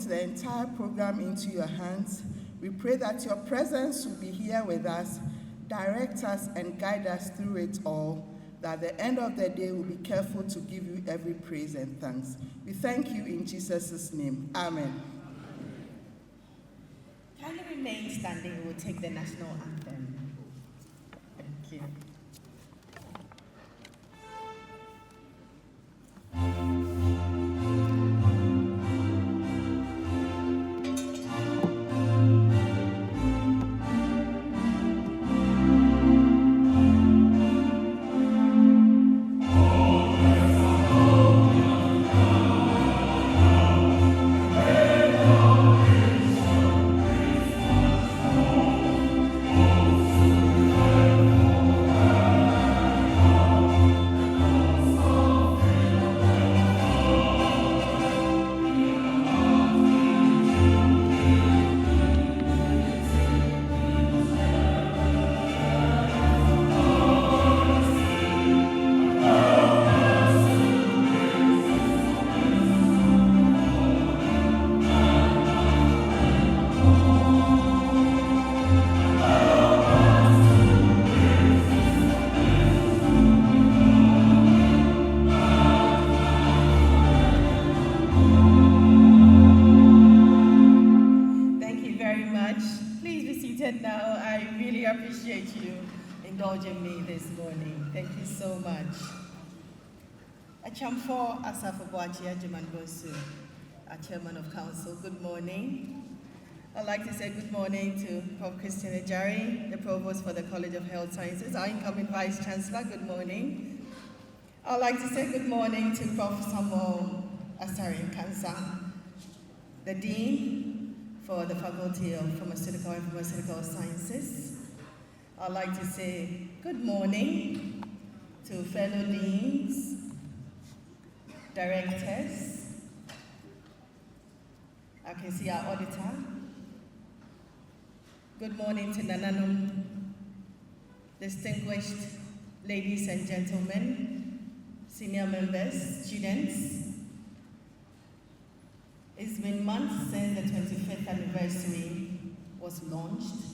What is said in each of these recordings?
The entire program into your hands. We pray that your presence will be here with us, direct us and guide us through it all, that at the end of the day we'll be careful to give you every praise and thanks. We thank you in Jesus' name. Amen. Kindly remain standing. We will take the national anthem. Thank you. Now, I really appreciate you indulging me this morning. Thank you so much. Achamfo Asafoboachi Ajimangosu, our Chairman of Council, good morning. I'd like to say good morning to Prof. Christian Ejari, the Provost for the College of Health Sciences, our incoming Vice Chancellor, good morning. I'd like to say good morning to Prof. Samuel Asari Kansa, the Dean for the Faculty of Pharmaceutical and Pharmaceutical Sciences. I'd like to say good morning to fellow deans, directors. I can see our auditor. Good morning to Nananum, distinguished ladies and gentlemen, senior members, students. It's been months since the 25th anniversary was launched.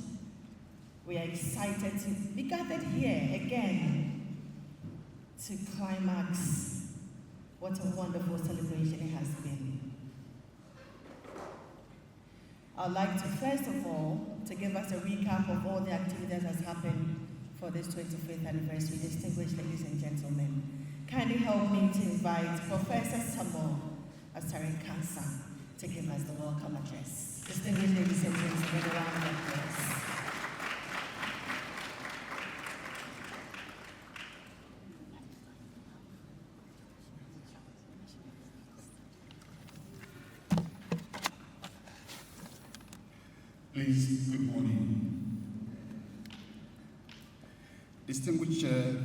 We are excited to be gathered here again to climax. What a wonderful celebration it has been. I'd like to first of all to give us a recap of all the activities that has happened for this 25th anniversary. Distinguished ladies and gentlemen, kindly help me to invite Professor Samuel Asari Kansa to give us the welcome address. Distinguished ladies and gentlemen, a round of applause. Please, good morning. Distinguished Chair,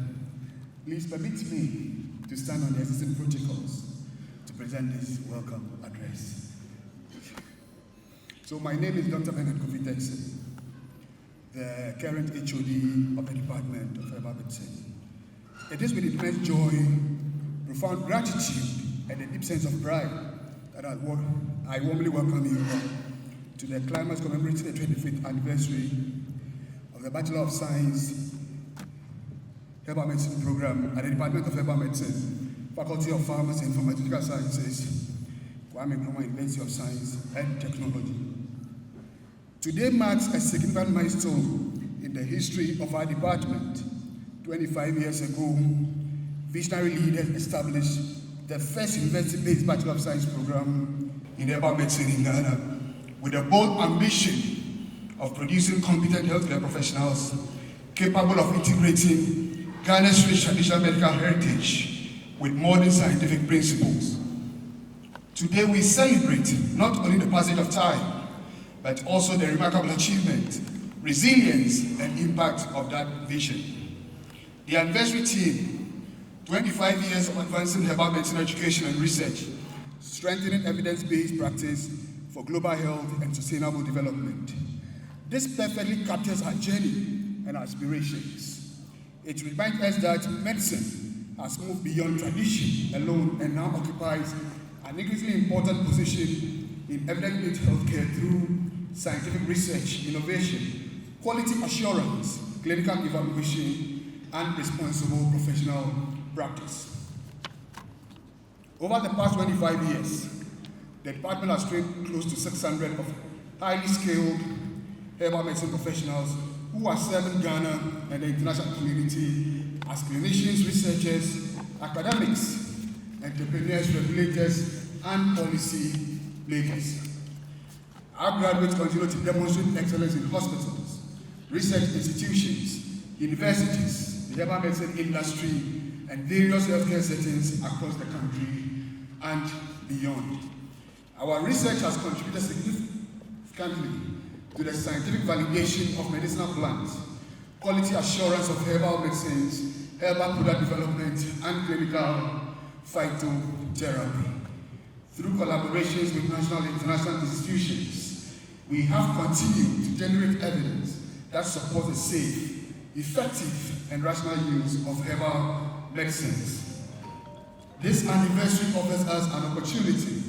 please permit me to stand on the existing protocols to present this welcome address. So my name is Dr. Bernard Kofi-Texi, the current HOD of the Department of Herbal Medicine. It is with immense joy, profound gratitude, and a deep sense of pride that I warmly welcome you to the CLIMAX commemorating the 25th anniversary of the Bachelor of Science Herbal Medicine program at the Department of Herbal Medicine, Faculty of Pharmacy and Pharmaceutical Sciences, Kwame Nkrumah University of Science and Technology. Today marks a significant milestone in the history of our department. 25 years ago, visionary leaders established the first university-based Bachelor of Science program in herbal medicine in Ghana, with a bold ambition of producing competent healthcare professionals capable of integrating Ghana's rich traditional medical heritage with modern scientific principles. Today we celebrate not only the passage of time, but also the remarkable achievement, resilience, and impact of that vision. The anniversary theme, 25 years of advancing herbal medicine education and research, strengthening evidence-based practice for global health and sustainable development. This perfectly captures our journey and aspirations. It reminds us that medicine has moved beyond tradition alone and now occupies an increasingly important position in evidence-based healthcare through scientific research, innovation, quality assurance, clinical evaluation, and responsible professional practice. Over the past 25 years, the department has trained close to 600 of highly skilled herbal medicine professionals who are serving Ghana and the international community as clinicians, researchers, academics, entrepreneurs, regulators, and policy makers. Our graduates continue to demonstrate excellence in hospitals, research institutions, universities, the herbal medicine industry, and various healthcare settings across the country and beyond. Our research has contributed significantly to the scientific validation of medicinal plants, quality assurance of herbal medicines, herbal product development, and clinical phytotherapy. Through collaborations with national and international institutions, we have continued to generate evidence that supports the safe, effective, and rational use of herbal medicines. This anniversary offers us an opportunity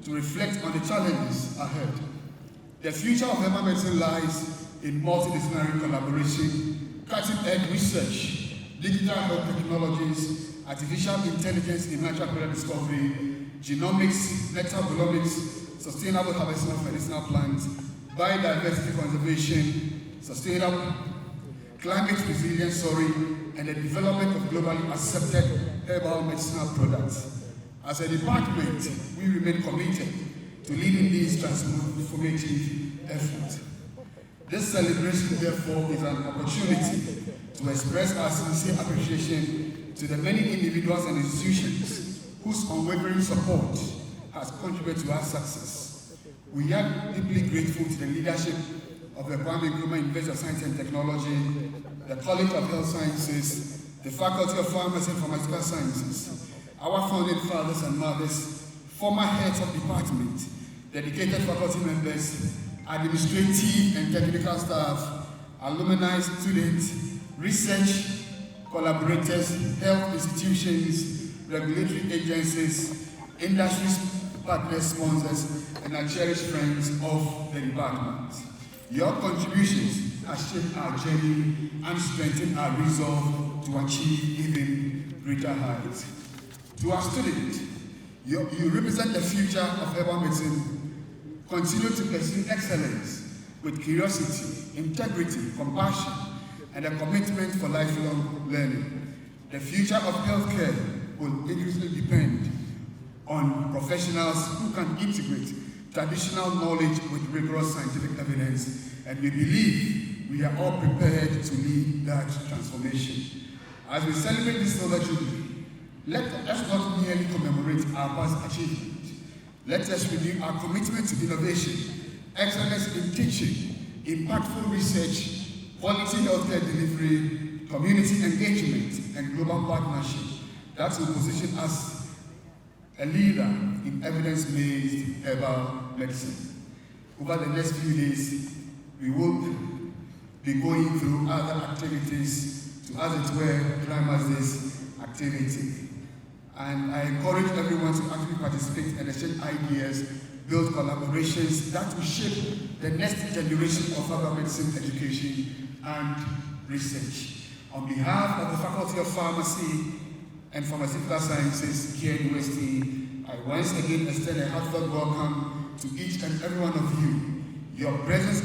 to reflect on the challenges ahead. The future of herbal medicine lies in multidisciplinary collaboration, cutting-edge research, digital health technologies, artificial intelligence in natural product discovery, genomics, metabomics, sustainable harvesting of medicinal plants, biodiversity conservation, sustainable climate resilience, and the development of globally accepted herbal medicinal products. As a department, we remain committed to leading these transformative efforts. This celebration, therefore, is an opportunity to express our sincere appreciation to the many individuals and institutions whose unwavering support has contributed to our success. We are deeply grateful to the leadership of the Kwame Nkrumah University of Science and Technology, the College of Health Sciences, the Faculty of Pharmacy and Pharmaceutical Sciences, our founding fathers and mothers, former heads of department, dedicated faculty members, administrative and technical staff, alumni, students, research collaborators, health institutions, regulatory agencies, industry partners, sponsors, and our cherished friends of the department. Your contributions have shaped our journey and strengthened our resolve to achieve even greater heights. To our students, you represent the future of herbal medicine. Continue to pursue excellence with curiosity, integrity, compassion, and a commitment for lifelong learning. The future of healthcare will increasingly depend on professionals who can integrate traditional knowledge with rigorous scientific evidence, and we believe we are all prepared to lead that transformation. As we celebrate this silver jubilee, let us not merely commemorate our past achievement. Let us renew our commitment to innovation, excellence in teaching, impactful research, quality healthcare delivery, community engagement, and global partnership that will position us a leader in evidence-based herbal medicine. Over the next few days, we will be going through other activities to, as it were, climax this activity. And I encourage everyone to actively participate and exchange ideas, build collaborations that will shape the next generation of herbal medicine education and research. On behalf of the Faculty of Pharmacy and Pharmaceutical Sciences, KNUST, I once again extend a heartfelt welcome to each and every one of you. Your presence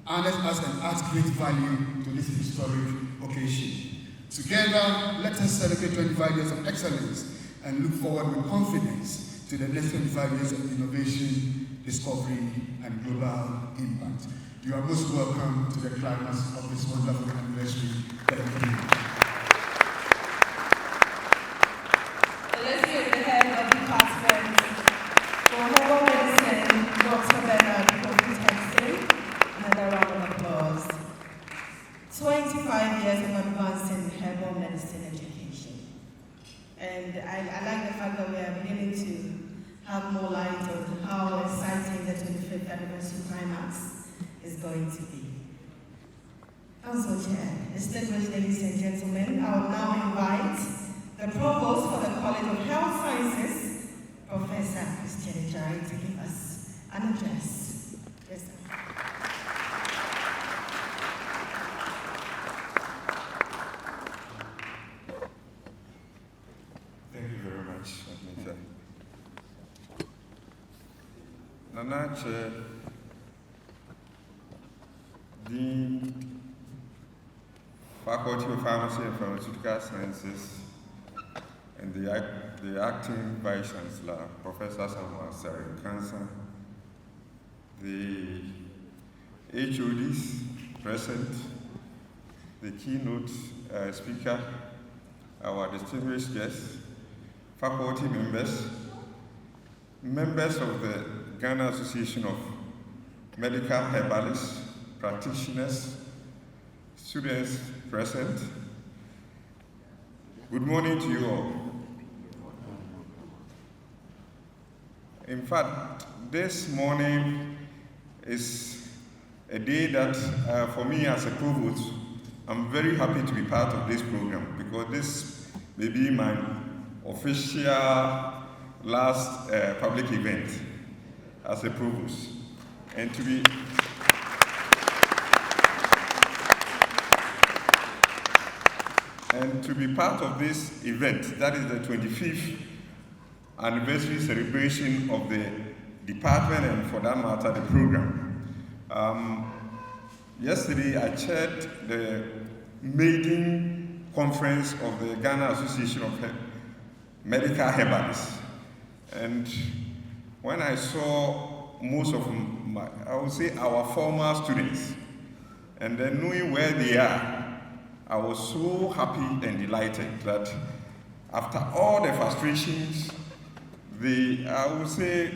honors us and adds great value to this historic occasion. Together, let us celebrate 25 years of excellence and look forward with confidence to the next 25 years of innovation, discovery, and global impact. You are most welcome to the climax of this wonderful anniversary. Thank you. Let's give the head of the department for herbal medicine, Dr. Bernard, another round of applause. 25 years of advancing herbal medicine education. And I like the fact that we are beginning to have more light on how exciting the 25th anniversary climax is going to be. Council Chair, distinguished ladies and gentlemen, I will now invite the Provost for the College of Health Sciences, Professor Christian Ejari, to give us an address. Yes, sir. Thank you very much, Anita. Nanache, Dean, Faculty of Pharmacy and Pharmaceutical Sciences, and the acting Vice Chancellor, Professor Samuel Sari Cancer, the HODs present, the keynote speaker, our distinguished guests, faculty members, members of the Ghana Association of Medical Herbalists, practitioners, students present. Good morning to you all. In fact, this morning is a day that for me as a provost, I'm very happy to be part of this program because this may be my official last public event as a provost. And to be part of this event, that is the 25th anniversary celebration of the department and for that matter the program. Yesterday I chaired the maiden conference of the Ghana Association of Medical Herbalists. And when I saw most of I would say our former students, and then knowing where they are, I was so happy and delighted that after all the frustrations, I would say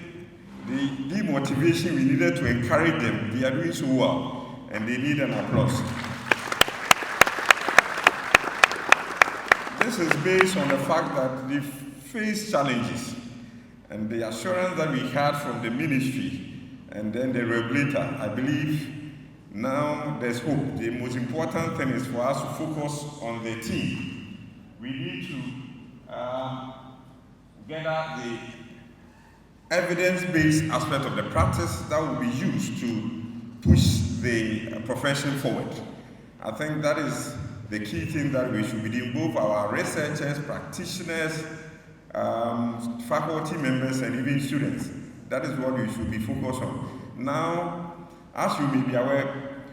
the demotivation we needed to encourage them, they are doing so well, and they need an applause. This is based on the fact that they face challenges, and the assurance that we had from the ministry and then the regulator, I believe now there's hope. The most important thing is for us to focus on the team. We need to gather the evidence-based aspect of the practice that will be used to push the profession forward. I think that is the key thing that we should be doing, both our researchers, practitioners, faculty members, and even students. That is what we should be focused on. Now, as you may be aware,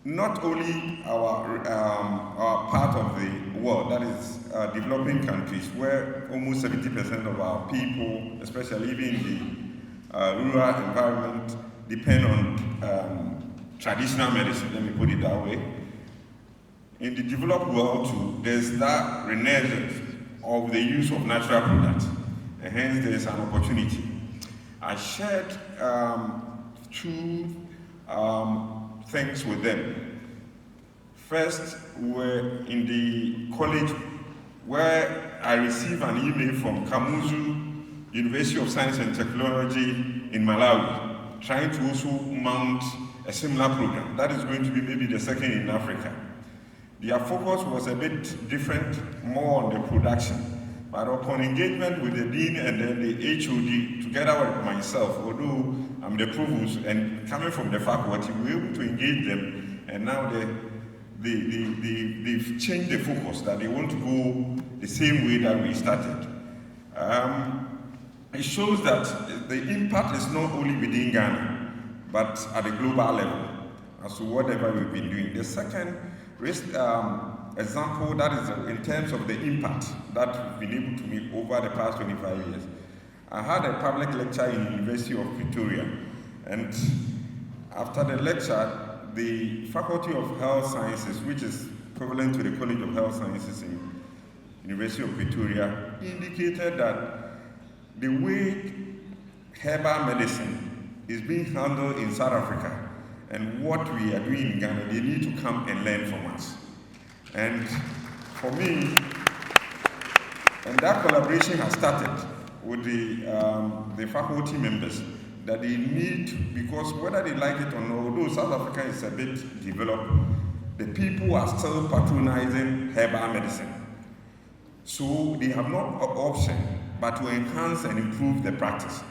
not only our part of the world, that is developing countries, where almost 70% of our people, especially even in the rural environment, depend on traditional medicine, let me put it that way. In the developed world too, there's that renaissance of the use of natural products, and hence there's an opportunity. I shared two things with them. First, we're in the college where I received an email from Kamuzu University of Science and Technology in Malawi, trying to also mount a similar program. That is going to be maybe the second in Africa. Their focus was a bit different, more on the production. But upon engagement with the dean and then the HOD, together with myself, although I'm the provost and coming from the faculty, we were able to engage them, and now they've changed the focus, that they want to go the same way that we started. It shows that the impact is not only within Ghana, but at a global level, as to whatever we've been doing. The second example, that is in terms of the impact that we've been able to make over the past 25 years. I had a public lecture in the University of Pretoria, and after the lecture, the Faculty of Health Sciences, which is equivalent to the College of Health Sciences in University of Pretoria, indicated that the way herbal medicine is being handled in South Africa and what we are doing in Ghana, they need to come and learn from us. And for me, and that collaboration has started with the faculty members, that they need, because whether they like it or not, although South Africa is a bit developed, the people are still patronizing herbal medicine. So they have no option but to enhance and improve the practice.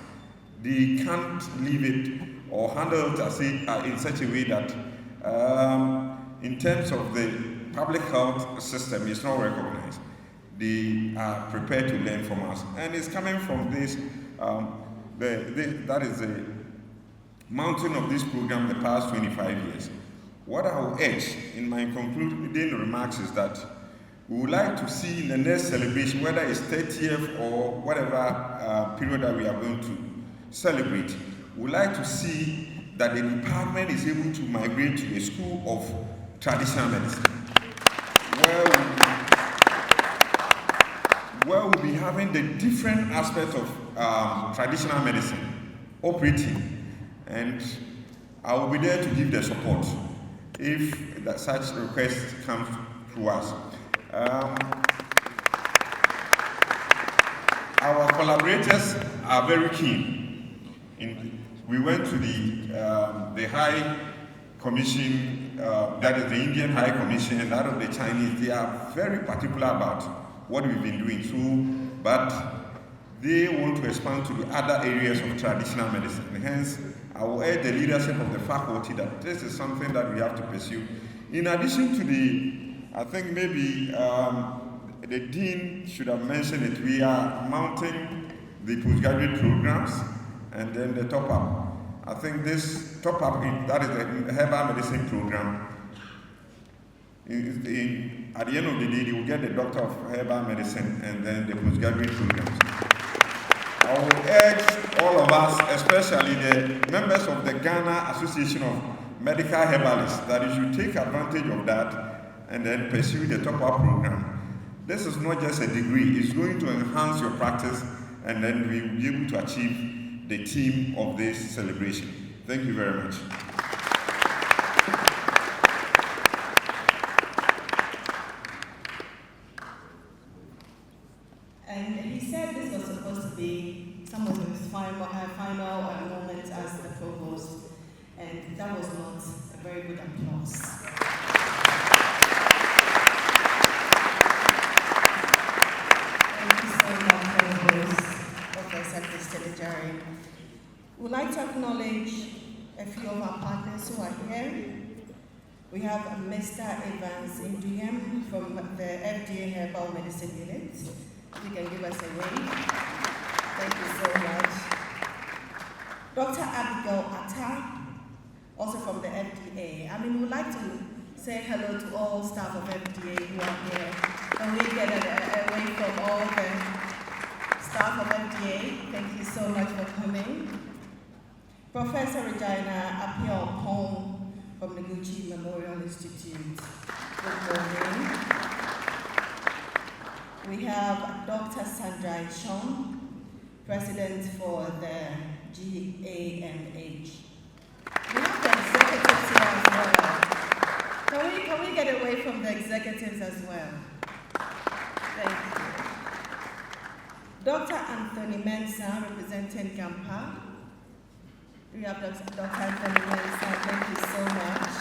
they can't leave it or handle it in such a way that in terms of the public health system is not recognized. They are prepared to learn from us. And it's coming from this, that is the mountain of this program the past 25 years. What I will urge in my concluding remarks is that we would like to see in the next celebration, whether it's 30th or whatever period that we are going to celebrate, we would like to see that the department is able to migrate to a school of traditional medicine, where we'll be having the different aspects of traditional medicine operating, and I will be there to give the support if such request comes to us. Our collaborators are very keen. We went to the High Commission, that is the Indian High Commission, and that of the Chinese. They are very particular about what we've been doing. But they want to expand to the other areas of traditional medicine. And hence, I will urge the leadership of the faculty that this is something that we have to pursue. In addition to I think maybe the dean should have mentioned it. We are mounting the postgraduate programs and then the top-up. I think this top-up, that is the Herbal medicine program. At the end of the day, they will get the doctor of Herbal medicine and then the postgraduate programs. I will urge all of us, especially the members of the Ghana Association of Medical Herbalists, that you should take advantage of that and then pursue the top-up program. This is not just a degree, it's going to enhance your practice, and then we will be able to achieve the theme of this celebration. Thank you very much. And he said this was supposed to be some of his final moments as the provost, and that was not a very good applause. Thank you so much, Provost Professor Christine Ejari. We'd like to acknowledge a few of our partners who are here. We have Mr. Evans Induyem from the FDA Herbal Medicine Unit. You can give us a wave. Thank you so much. Dr. Abigail Atta, also from the FDA. We'd like to say hello to all staff of FDA who are here. Can we get a wave from all the staff of FDA? Thank you so much for coming. Professor Regina Appiah-Pong from the Gucci Memorial Institute. Good morning. We have Dr. Sandra Chong, President for the GAMH. We have the executives here as well. Can we get away from the executives as well? Thank you. Dr. Anthony Mensah, representing GAMPA. We have Dr. Anthony Mensah, thank you so much.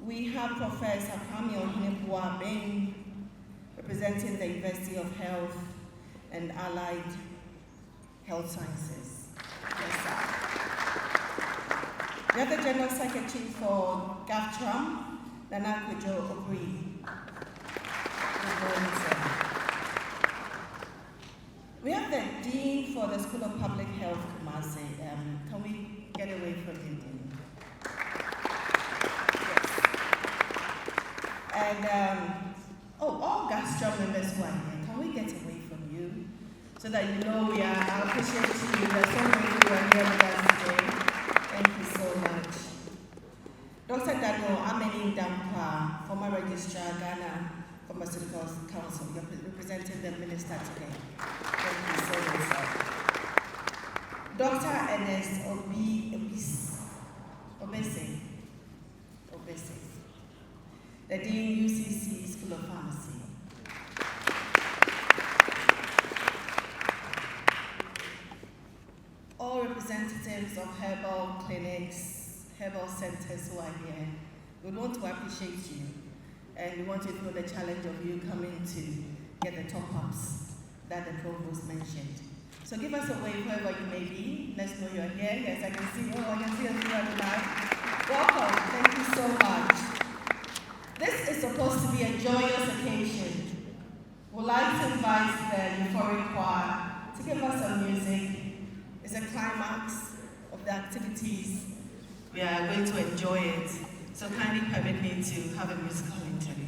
We have Professor Kwame Ohinebua-Beng, representing the University of Health and Allied Health Sciences. Yes, sir. We have the General Secretary for GAFTRAM, Nana Kojo Opri. Good morning, sir. We have the Dean for the School of Public Health, Kumasi. Can we get away from you, Dean? Yes. And all GAFTRAM members who are here, can we get away from you so that you know I appreciate you. There's so many who are here with us today. Thank you so much. Dr. Daniel Ameni Dampa, former Registrar, Ghana Pharmaceuticals Council, you're representing the minister today. Thank you so much, sir. Dr. Ernest Obese, the Dean UCC School of Pharmacy. All representatives of herbal clinics, herbal centers who are here, we want to appreciate you, and we want you to know the challenge of you coming to get the top-ups that the provost mentioned. So give us a wave wherever you may be. Let's know you're here. Yes, I can see you. Oh, I can see you at the back. Welcome. Thank you so much. This is supposed to be a joyous occasion. We'd like to invite the euphoric choir to give us some music. It's a climax of the activities. We are going to enjoy it. So kindly permit me to have a musical interlude.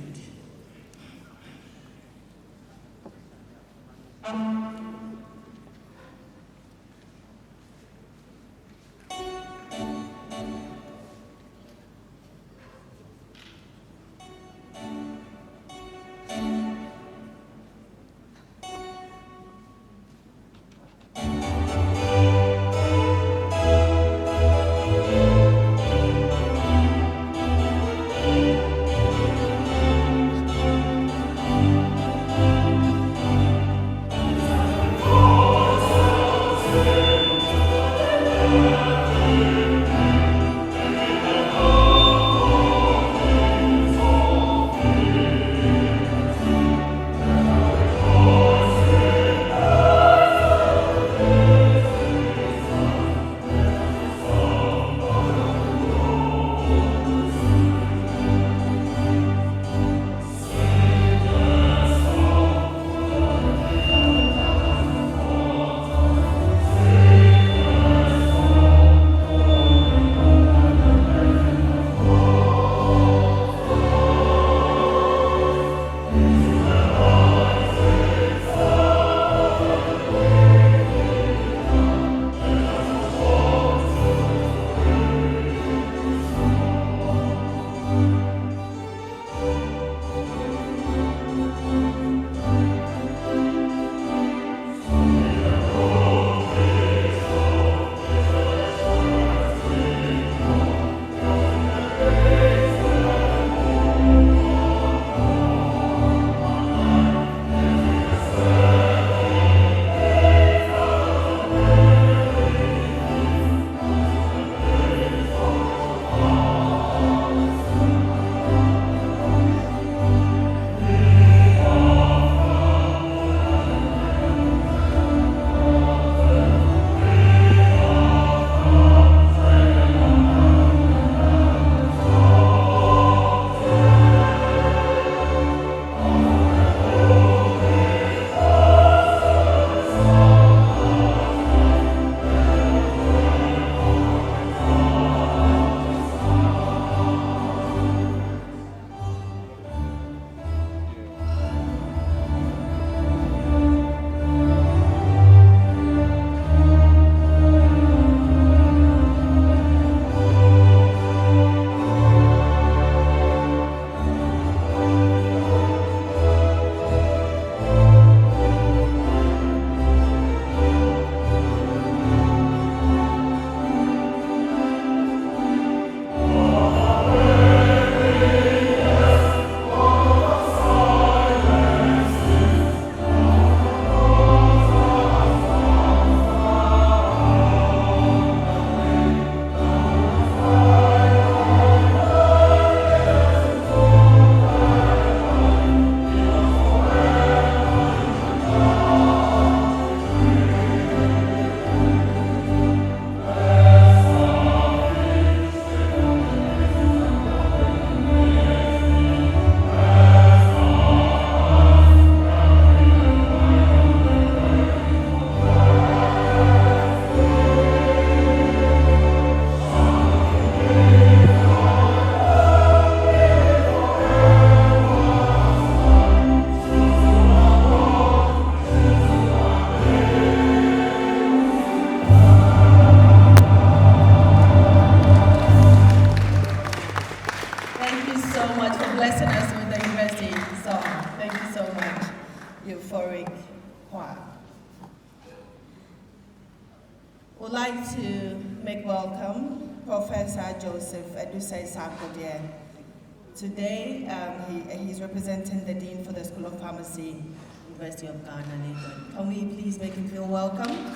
Would like to make welcome Professor Joseph Edusei Sarkodie. Today, he's representing the Dean for the School of Pharmacy, University of Ghana, Lagos. Can we please make him feel welcome?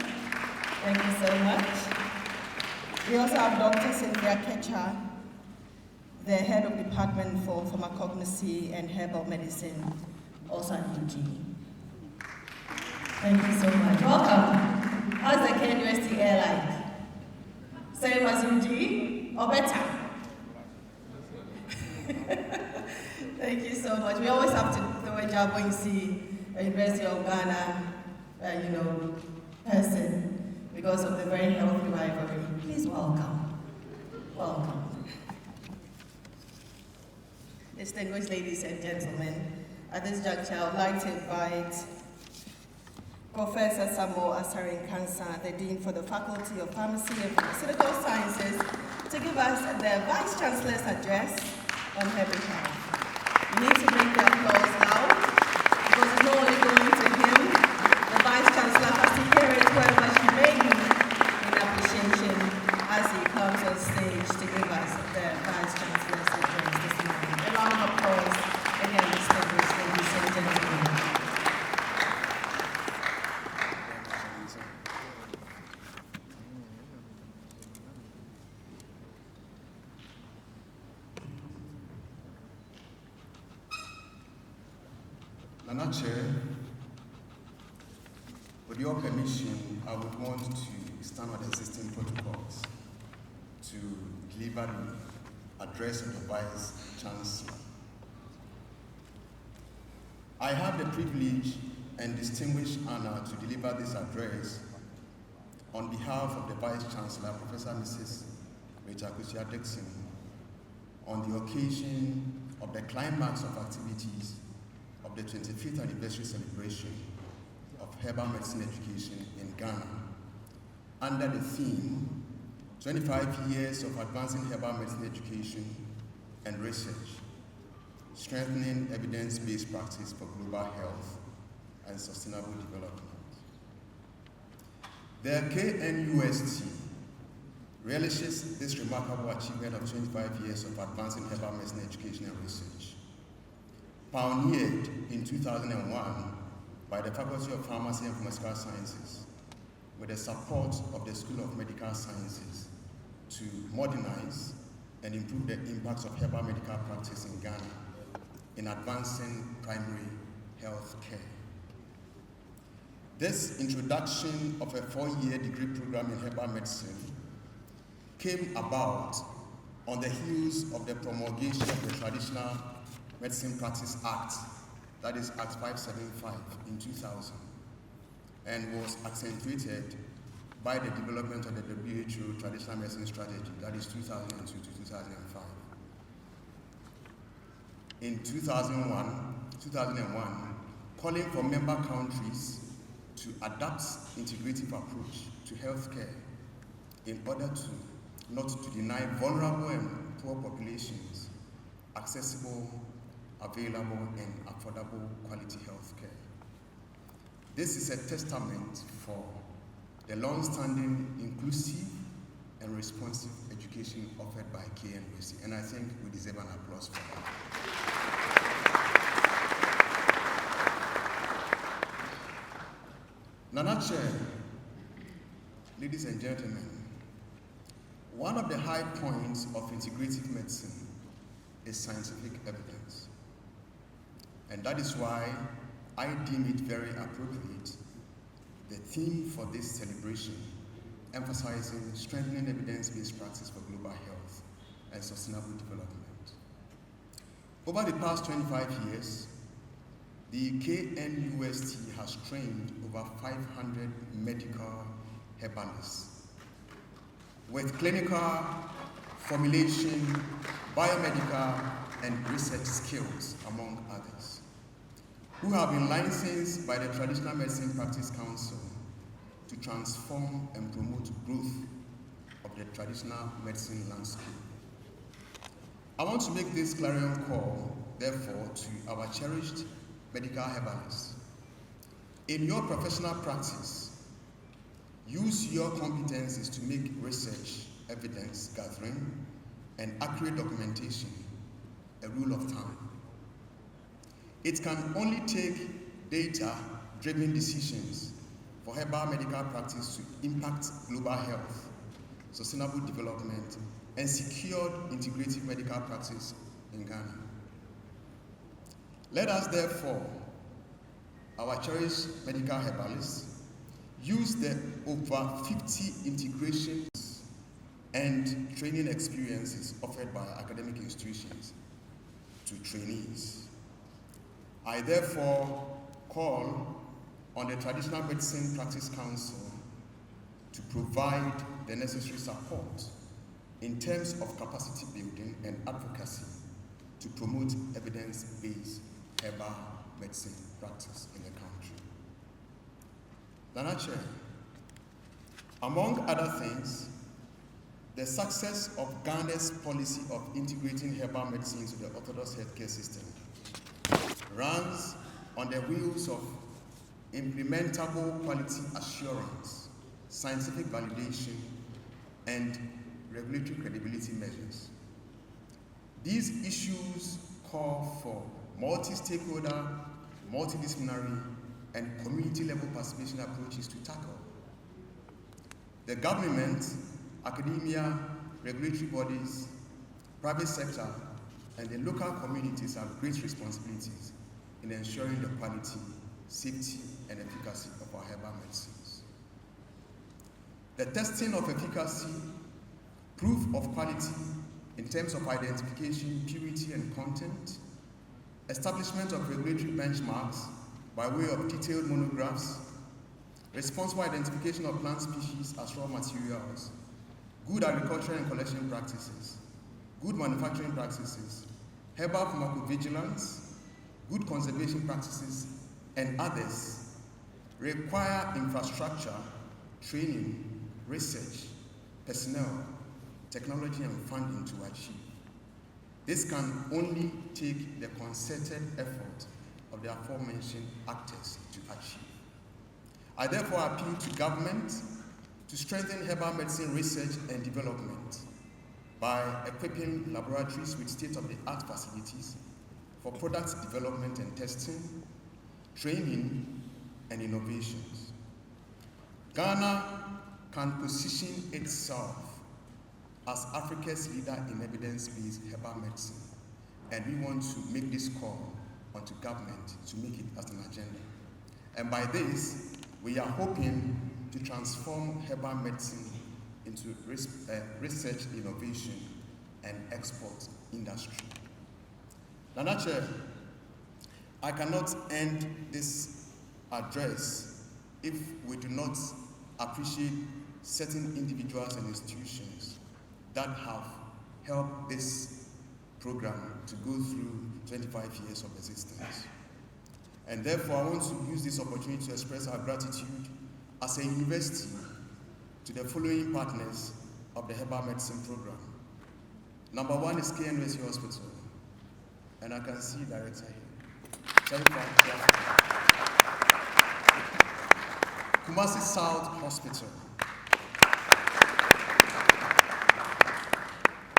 Thank you so much. We also have Dr. Cynthia Ketcher, the head of Department for Pharmacognosy and Herbal Medicine, also at UG. Thank you so much. Welcome. How's the KNUST airline? Same as UG or better? Thank you so much. We always have to do a job when you see a University of Ghana, person because of the very healthy rivalry. Please welcome. Welcome. Distinguished ladies and gentlemen, at this juncture, I would like to invite Professor Samuel Asarin-Kansa, the Dean for the Faculty of Pharmacy and Pharmaceutical Sciences, to give us the Vice Chancellor's address on her behalf. We need to make the applause loud, because it's not only going to him, the Vice Chancellor has to hear it wherever she may be in appreciation as he comes on stage to give us the Vice Chancellor's address this morning. A round of applause again, distinguished ladies and gentlemen. Nana Chair, with your permission, I would want to stand on the existing protocols to deliver the address of the Vice Chancellor. I have the privilege and distinguished honor to deliver this address on behalf of the Vice Chancellor, Professor Mrs. Rachel Kusia-Dixon, on the occasion of the climax of activities of the 25th anniversary celebration of herbal medicine education in Ghana, under the theme 25 years of advancing herbal medicine education and research, strengthening evidence-based practice for global health and sustainable development. The KNUST relishes this remarkable achievement of 25 years of advancing herbal medicine education and research, pioneered in 2001 by the Faculty of Pharmacy and Pharmaceutical Sciences with the support of the School of Medical Sciences to modernize and improve the impacts of herbal medical practice in Ghana in advancing primary health care. This introduction of a 4-year degree program in herbal medicine came about on the heels of the promulgation of the Traditional Medicine Practice Act, that is Act 575 in 2000, and was accentuated by the development of the WHO Traditional Medicine Strategy, that is 2002 to 2005. In 2001, calling for member countries to adopt integrative approach to healthcare in order to not to deny vulnerable and poor populations accessible, available, and affordable quality health care. This is a testament for the long-standing, inclusive, and responsive education offered by KNUST, and I think we deserve an applause for that. Nana Chair, ladies and gentlemen, one of the high points of integrative medicine is scientific evidence. And that is why I deem it very appropriate, the theme for this celebration, emphasizing strengthening evidence-based practice for global health and sustainable development. Over the past 25 years, the KNUST has trained over 500 medical herbalists with clinical, formulation, biomedical, and research skills, among others, who have been licensed by the Traditional Medicine Practice Council to transform and promote growth of the traditional medicine landscape. I want to make this clarion call, therefore, to our cherished medical herbalists. In your professional practice, use your competencies to make research, evidence gathering, and accurate documentation a rule of thumb. It can only take data-driven decisions for herbal medical practice to impact global health, sustainable development, and secured integrative medical practice in Ghana. Let us therefore, our cherished medical herbalists, use the over 50 integrations and training experiences offered by academic institutions to trainees. I therefore call on the Traditional Medicine Practice Council to provide the necessary support in terms of capacity building and advocacy to promote evidence-based herbal medicine practice in the country. Nana Chair, among other things, the success of Ghana's policy of integrating herbal medicine into the orthodox healthcare system runs on the wheels of implementable quality assurance, scientific validation, and regulatory credibility measures. These issues call for multi-stakeholder, multidisciplinary, and community-level participation approaches to tackle. The government, academia, regulatory bodies, private sector, and the local communities have great responsibilities in ensuring the quality, safety, and efficacy of our herbal medicines. The testing of efficacy, proof of quality in terms of identification, purity, and content, establishment of regulatory benchmarks by way of detailed monographs, responsible identification of plant species as raw materials, good agriculture and collection practices, good manufacturing practices, herbal pharmacovigilance, good conservation practices, and others require infrastructure, training, research, personnel, technology, and funding to achieve. This can only take the concerted effort of the aforementioned actors to achieve. I therefore appeal to government to strengthen herbal medicine research and development by equipping laboratories with state-of-the-art facilities for product development and testing, training, and innovations. Ghana can position itself as Africa's leader in evidence-based herbal medicine, and we want to make this call onto government to make it as an agenda. And by this, we are hoping to transform herbal medicine into research, innovation, and export industry. Nana Chair, I cannot end this address if we do not appreciate certain individuals and institutions that have helped this program to go through 25 years of existence. And therefore, I want to use this opportunity to express our gratitude as a university to the following partners of the Herbal Medicine program. Number one is KNUST Hospital, and I can see Director here. Kumasi South Hospital,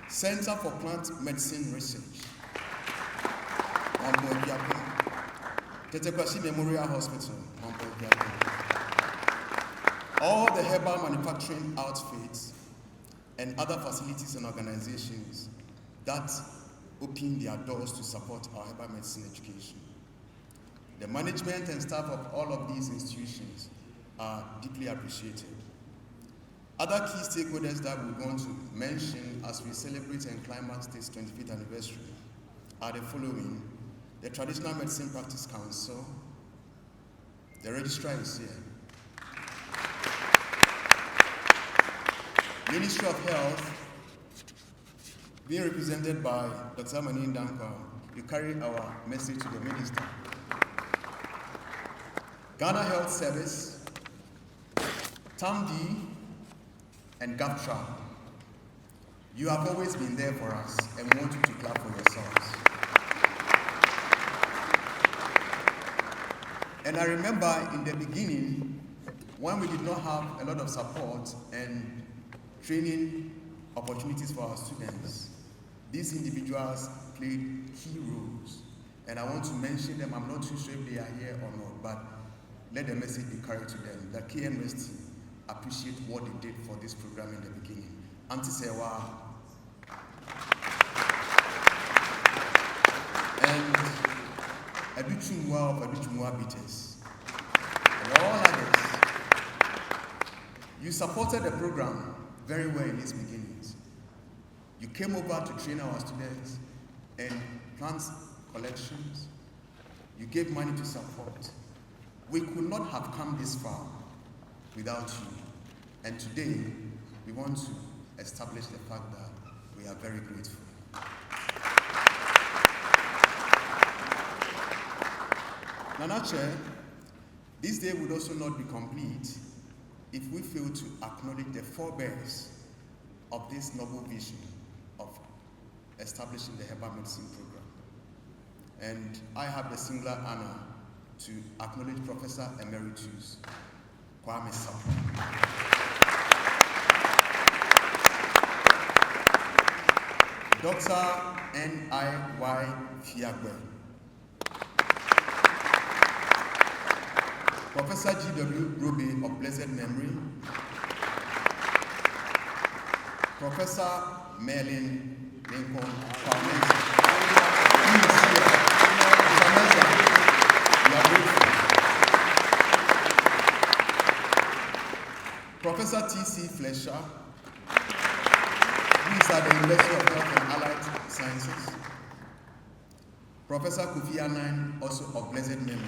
Center for Plant Medicine Research, Tetekwasi Memorial Hospital, all the herbal manufacturing outfits and other facilities and organizations that open their doors to support our herbal medicine education. The management and staff of all of these institutions are deeply appreciated. Other key stakeholders that we want to mention as we celebrate and climax this 25th anniversary are the following: the Traditional Medicine Practice Council, the registrar is here, Ministry of Health, being represented by Dr. Manin Dankwa, you carry our message to the minister. Ghana Health Service, TAMD, and GAPTRA. You have always been there for us, and we want you to clap for yourselves. And I remember in the beginning, when we did not have a lot of support and training opportunities for our students, these individuals played key roles. And I want to mention them. I'm not too sure if they are here or not, but let the message be carried to them that KNUST appreciate what they did for this program in the beginning. Auntie Sewa and Abichumwa of Abichumwa Beaters and all others You supported the program very well in its beginnings. You came over to train our students in plant collections. You gave money to support. We could not have come this far without you. And today, we want to establish the fact that we are very grateful. Nana Chair, this day would also not be complete if we fail to acknowledge the forebears of this noble vision of establishing the Herbal Medicine Program. And I have the singular honor to acknowledge Professor Emeritus Kwame Sapon, Dr. N.I.Y. Fiagbe, Professor G.W. Robe of blessed memory, Professor Merlin Lincoln Kwame. Professor T.C. Fletcher, who is at the University of Health and Allied Sciences. Professor Kofi Annan, also of blessed memory.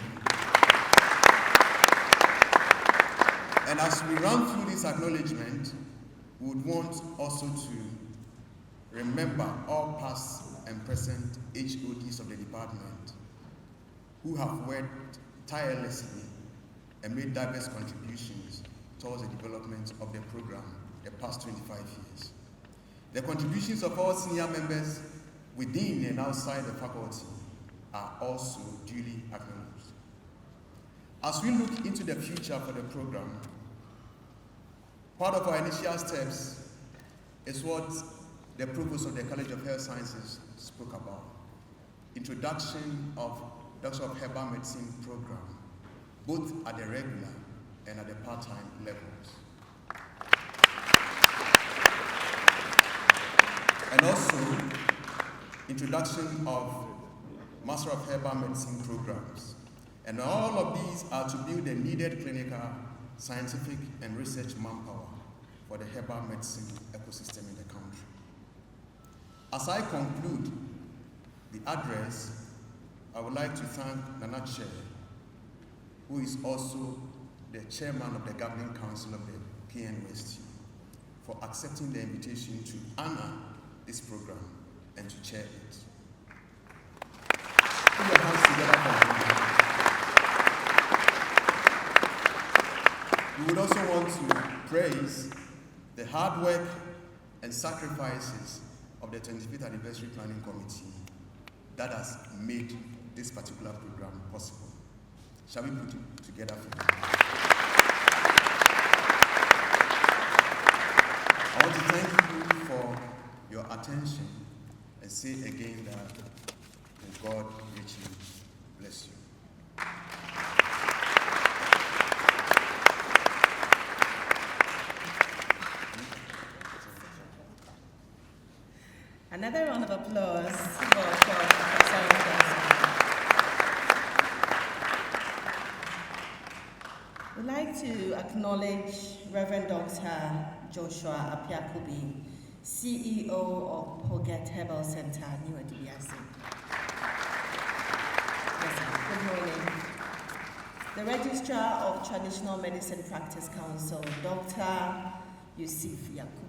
And as we run through this acknowledgement, we would want also to remember all past and present HODs of the department who have worked tirelessly and made diverse contributions towards the development of the program the past 25 years. The contributions of all senior members within and outside the faculty are also duly acknowledged. As we look into the future for the program, part of our initial steps is what the Provost of the College of Health Sciences spoke about. Introduction of Doctor of Herbal Medicine program, both at the regular and at the part-time levels. And also, introduction of Master of Herbal Medicine programs. And all of these are to build the needed clinical, scientific, and research manpower for the herbal medicine ecosystem in the country. As I conclude the address, I would like to thank Nana Chair, who is also the chairman of the governing council of the KNUST, for accepting the invitation to honor this program and to chair it. Put your hands together for me. We would also want to praise the hard work and sacrifices of the 25th Anniversary Planning Committee that has made this particular program possible. Shall we put it together for you? I want to thank you for your attention and say again that may God richly bless you. Another round of applause for Professor. We'd like to acknowledge Reverend Dr. Joshua Apiakubi, CEO of Poget Herbal Center, New Adiasi. Good morning. The Registrar of Traditional Medicine Practice Council, Dr. Yusuf Yakubu.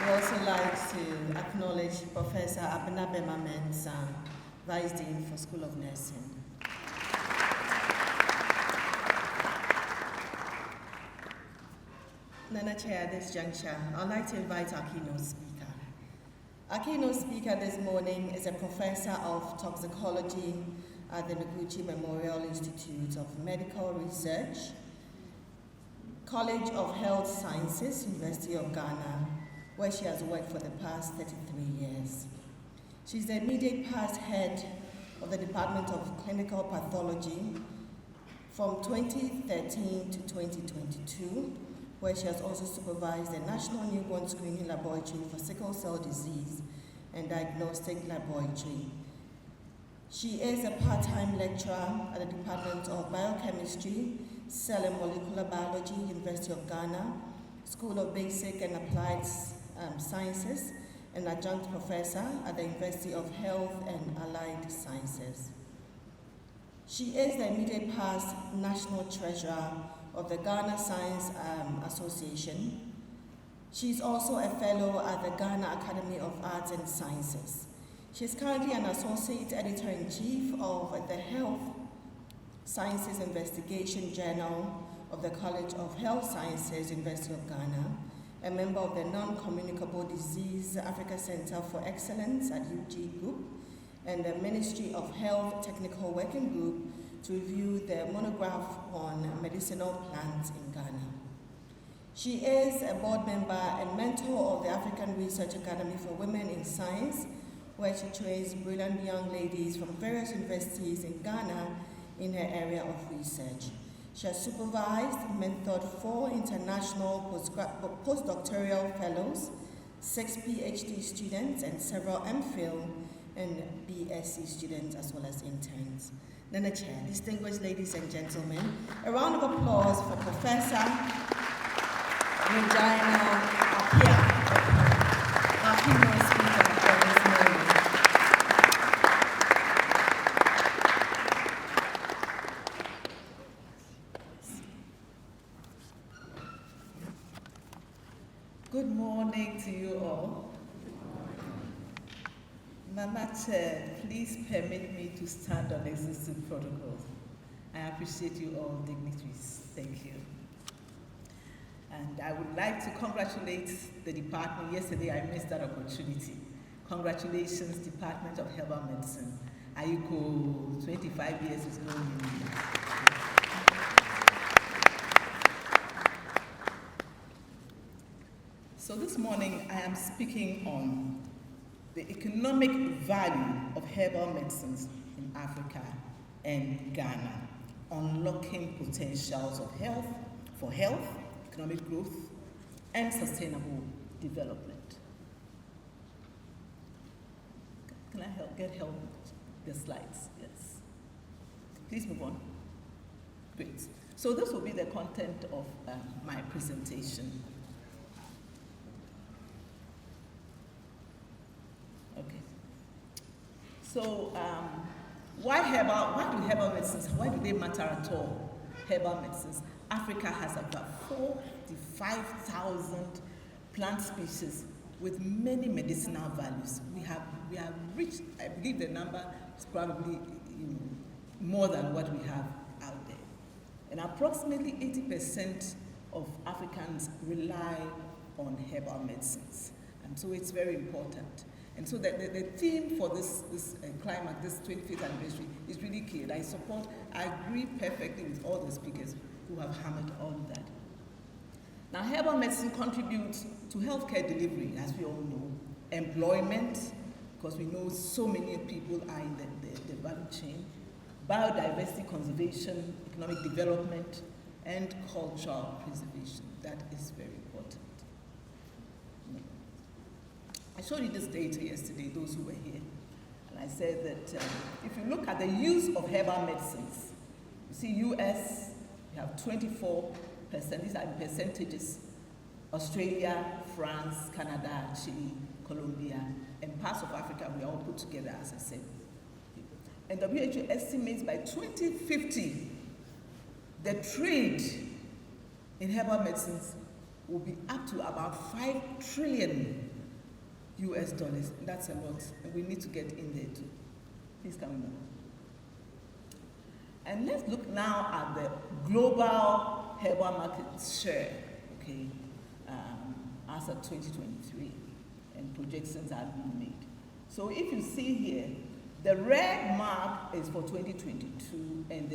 We also like to acknowledge Professor Abinabema Mensah, Vice Dean for School of Nursing. Nana Chair, at this juncture, I'd like to invite our keynote speaker. Our keynote speaker this morning is a professor of toxicology at the Noguchi Memorial Institute of Medical Research, College of Health Sciences, University of Ghana, where she has worked for the past 33 years. She's the immediate past head of the Department of Clinical Pathology from 2013 to 2022, where she has also supervised the National Newborn Screening Laboratory for Sickle Cell Disease and Diagnostic Laboratory. She is a part-time lecturer at the Department of Biochemistry Cell and Molecular Biology, University of Ghana, School of Basic and Applied Sciences, and adjunct professor at the University of Health and Allied Sciences. She is the immediate past national treasurer of the Ghana Science Association. She is also a fellow at the Ghana Academy of Arts and Sciences. She is currently an associate editor-in-chief of the Health Sciences Investigation Journal of the College of Health Sciences, University of Ghana, a member of the Non-Communicable Disease Africa Center for Excellence at UG Group, and the Ministry of Health Technical Working Group to review the monograph on medicinal plants in Ghana. She is a board member and mentor of the African Research Academy for Women in Science, where she trains brilliant young ladies from various universities in Ghana in her area of research. She has supervised, mentored 4 international postdoctoral fellows, 6 PhD students, and several MPhil and BSc students, as well as interns. Nana Chair, distinguished ladies and gentlemen, a round of applause for Professor Regina Appiah, our keynote speaker for this morning. Good morning to you all. Mama Chair, please permit me to stand on existing protocols. I appreciate you all dignitaries. Thank you. And I would like to congratulate the department. Yesterday I missed that opportunity. Congratulations, Department of Herbal Medicine. Ayuko, 25 years is no mean. So this morning I am speaking on the economic value of herbal medicines in Africa and Ghana, unlocking potentials of health, economic growth, and sustainable development. Can I get help with the slides? Yes. Please move on. Great. So this will be the content of my presentation. Okay. So why do herbal medicines, why do they matter at all? Herbal medicines. Africa has about 45,000 plant species with many medicinal values. We have reached, I believe the number is probably more than what we have out there. And approximately 80% of Africans rely on herbal medicines. And so it's very important. And so the theme for this CLIMAX, this 25th anniversary, is really clear. I agree perfectly with all the speakers who have hammered on that. Now, herbal medicine contributes to healthcare delivery, as we all know, employment, because we know so many people are in the value chain, biodiversity conservation, economic development, and cultural preservation. That is very important. I showed you this data yesterday, those who were here, and I said that if you look at the use of herbal medicines, you see US, you have 24%, these are percentages, Australia, France, Canada, Chile, Colombia, and parts of Africa, we are all put together, as I said. And WHO estimates by 2050, the trade in herbal medicines will be up to about $5 trillion. That's a lot, and we need to get in there too. Please come in. And let's look now at the global herbal market share, okay, as of 2023, and projections are being made. So if you see here, the red mark is for 2022, and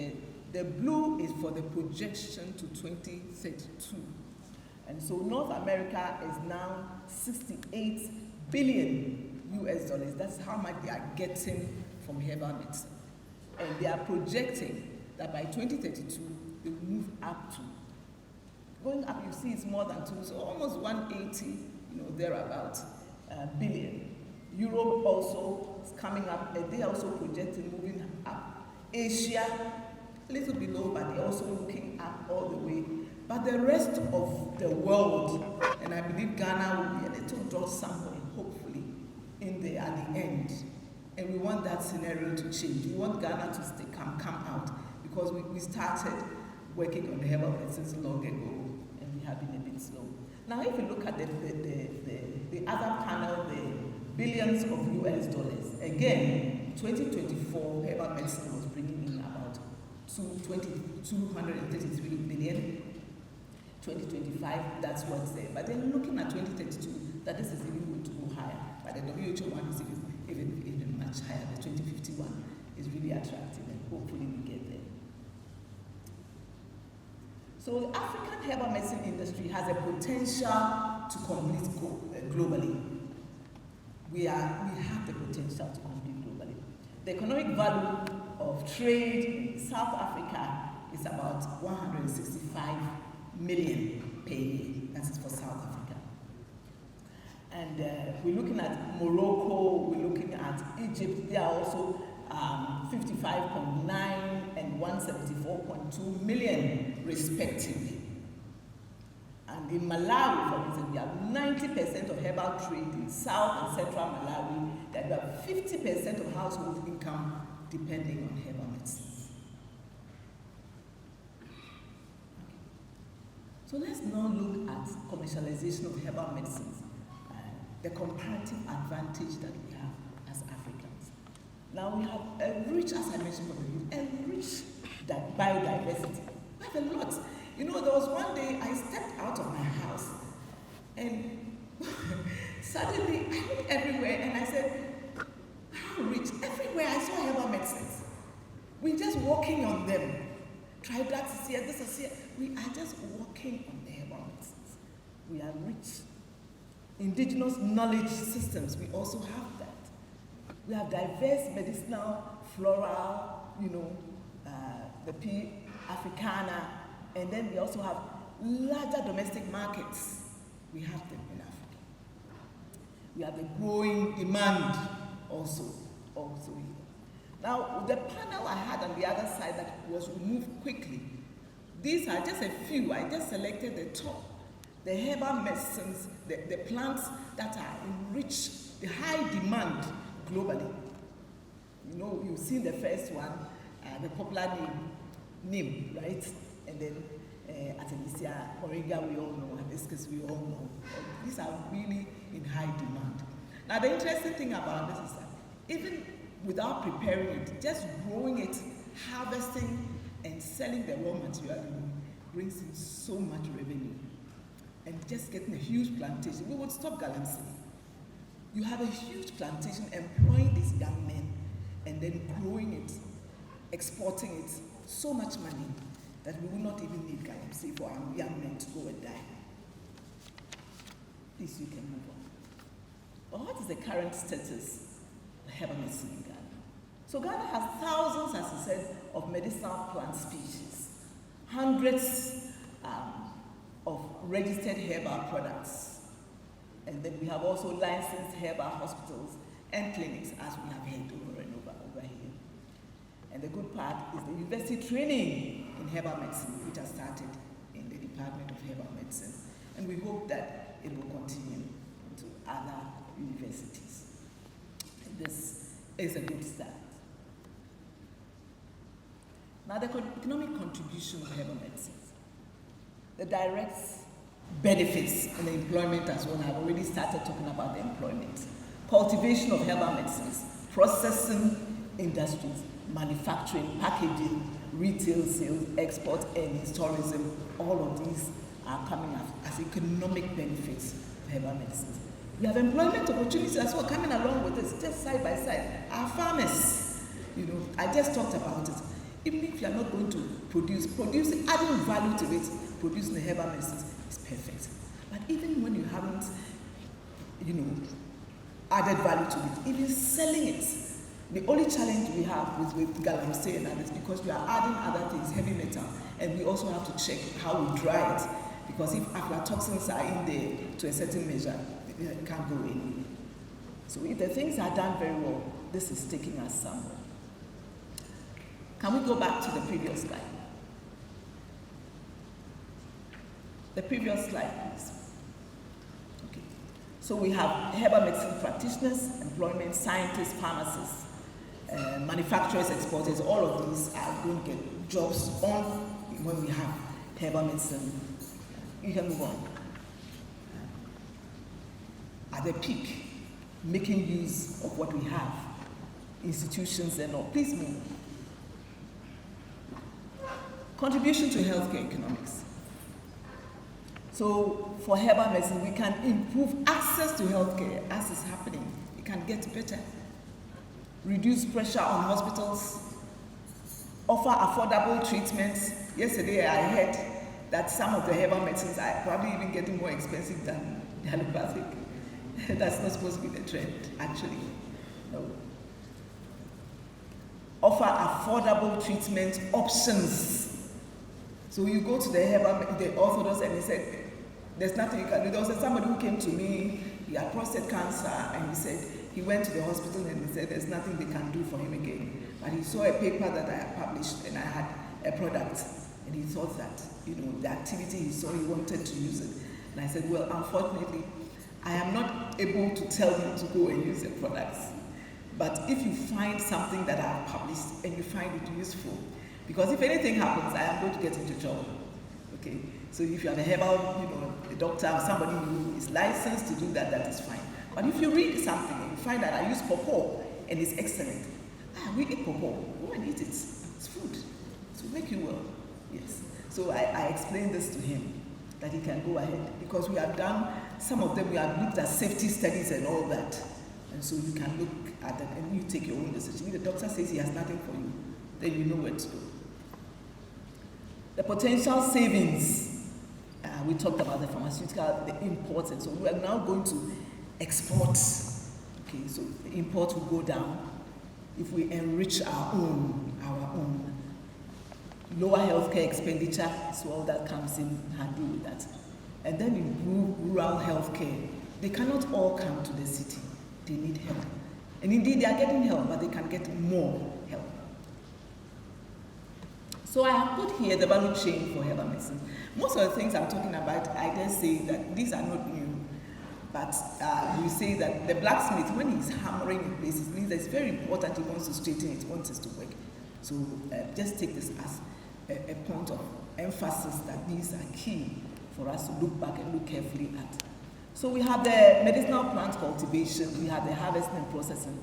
the blue is for the projection to 2032. And so North America is now $68 billion. That's how much they are getting from herbal medicine. And they are projecting that by 2032, they will move up to, going up, you see it's more than 2, so almost 180, thereabouts, billion. Europe also is coming up, and they are also projecting moving up. Asia, a little below, but they're also looking up all the way. But the rest of the world, and I believe Ghana will be a little drop somewhere, hopefully, in there at the end. And we want that scenario to change. We want Ghana to stay, come out, because we started working on the herbal medicines long ago, and we have been a bit slow. Now, if you look at the other panel, the billions of US dollars, again, 2024 herbal medicine was bringing in about 233 billion. 2025, that's what's there. But then looking at 2032, that this is even going to go higher. But the WHO one is even much higher. The 2051 is really attractive, and hopefully we get there. So the African herbal medicine industry has a potential to compete globally. We have the potential to compete globally. The economic value of trade in South Africa is about 165 million per year. That is for South Africa. And we're looking at Morocco, we're looking at Egypt. They are also 55.9 and 174.2 million respectively. And in Malawi, for instance, we have 90% of herbal trade in South and Central Malawi, that we have 50% of household income depending on herbal medicines. So let's now look at commercialization of herbal medicines, the comparative advantage that we have as Africans. Now we have a rich, as I mentioned before, a rich biodiversity. We have a lot. You know, there was one day I stepped out of my house and suddenly I looked everywhere and I said, how rich? Everywhere I saw herbal medicines. We're just walking on them. Try that is here, this is here. We are just walking on the herbal medicines. We are rich. Indigenous knowledge systems, we also have that. We have diverse medicinal, floral, the P. africana, and then we also have larger domestic markets. We have them in Africa. We have the growing demand also here. Now, the panel I had on the other side that was removed quickly, these are just a few. I just selected the top. The herbal medicines, the plants that are in rich, the high demand globally. You know, you've seen the first one, the popular name, Neem, right? And then Artemisia, Moringa, we all know, Hibiscus, we all know. These are really in high demand. Now, the interesting thing about this is that even without preparing it, just growing it, harvesting, and selling the raw material brings in so much revenue. And just getting a huge plantation, we would stop galamsey. You have a huge plantation employing these young men and then growing it, exporting it, so much money that we will not even need galamsey for our young men to go and die. Please, you can move on. But what is the current status of herbal medicine in Ghana? So Ghana has thousands, as I said, of medicinal plant species, hundreds of registered herbal products. And then we have also licensed herbal hospitals and clinics, as we have heard over and over here. And the good part is the university training in herbal medicine, which has started in the Department of Herbal Medicine. And we hope that it will continue to other universities. And this is a good start. Now, the economic contribution of herbal medicines, the direct benefits and the employment as well. I've already started talking about the employment. Cultivation of herbal medicines, processing industries, manufacturing, packaging, retail sales, export, earnings, tourism, all of these are coming as economic benefits of herbal medicines. We have employment opportunities as well coming along with this, just side by side. Our farmers, I just talked about it. Even if you are not going to produce, adding value to it, producing the herbal medicines is perfect. But even when you haven't, added value to it, even selling it, the only challenge we have is with galamsey and others, because we are adding other things, heavy metal, and we also have to check how we dry it, because if aflatoxins are in there to a certain measure, it can't go in. So if the things are done very well, this is taking us somewhere. Can we go back to the previous slide? The previous slide, please. Okay. So we have herbal medicine practitioners, employment, scientists, pharmacists, manufacturers, exporters. All of these are going to get jobs on when we have herbal medicine. You can move on. At the peak, making use of what we have, institutions and all. Please move. Contribution to healthcare economics. So for herbal medicine, we can improve access to healthcare as is happening. It can get better. Reduce pressure on hospitals. Offer affordable treatments. Yesterday I heard that some of the herbal medicines are probably even getting more expensive than the allopathic. That's not supposed to be the trend, actually. No. Offer affordable treatment options. So you go to the orthodox and he said, there's nothing you can do. There was somebody who came to me, he had prostate cancer, and he said, he went to the hospital and he said there's nothing they can do for him again. But he saw a paper that I had published and I had a product, and he thought that, the activity he saw, he wanted to use it. And I said, well, unfortunately, I am not able to tell you to go and use the products. But if you find something that I have published and you find it useful, because if anything happens, I am going to get into trouble. Okay? So if you are a herbal, a doctor or somebody who is licensed to do that, that is fine. But if you read something and you find that I use pawpaw and it's excellent, we eat pawpaw, go and eat it. It's food. It will make you well. Yes. So I explained this to him, that he can go ahead. Because we have done, some of them we have looked at safety studies and all that. And so you can look at that and you take your own decision. If the doctor says he has nothing for you, then you know where to go. The potential savings. We talked about the pharmaceutical, the imports, and so we are now going to export. Okay, so the import will go down if we enrich our own. Lower healthcare expenditure, so all that comes in handy with that. And then improve rural healthcare. They cannot all come to the city. They need help. And indeed, they are getting help, but they can get more help. So I have put here the value chain for herbal medicine. Most of the things I'm talking about, I dare say that these are not new. But you say that the blacksmith, when he's hammering in places, it means that it's very important he wants to straighten it, wants it to work. So just take this as a point of emphasis that these are key for us to look back and look carefully at. So we have the medicinal plant cultivation, we have the harvesting and processing,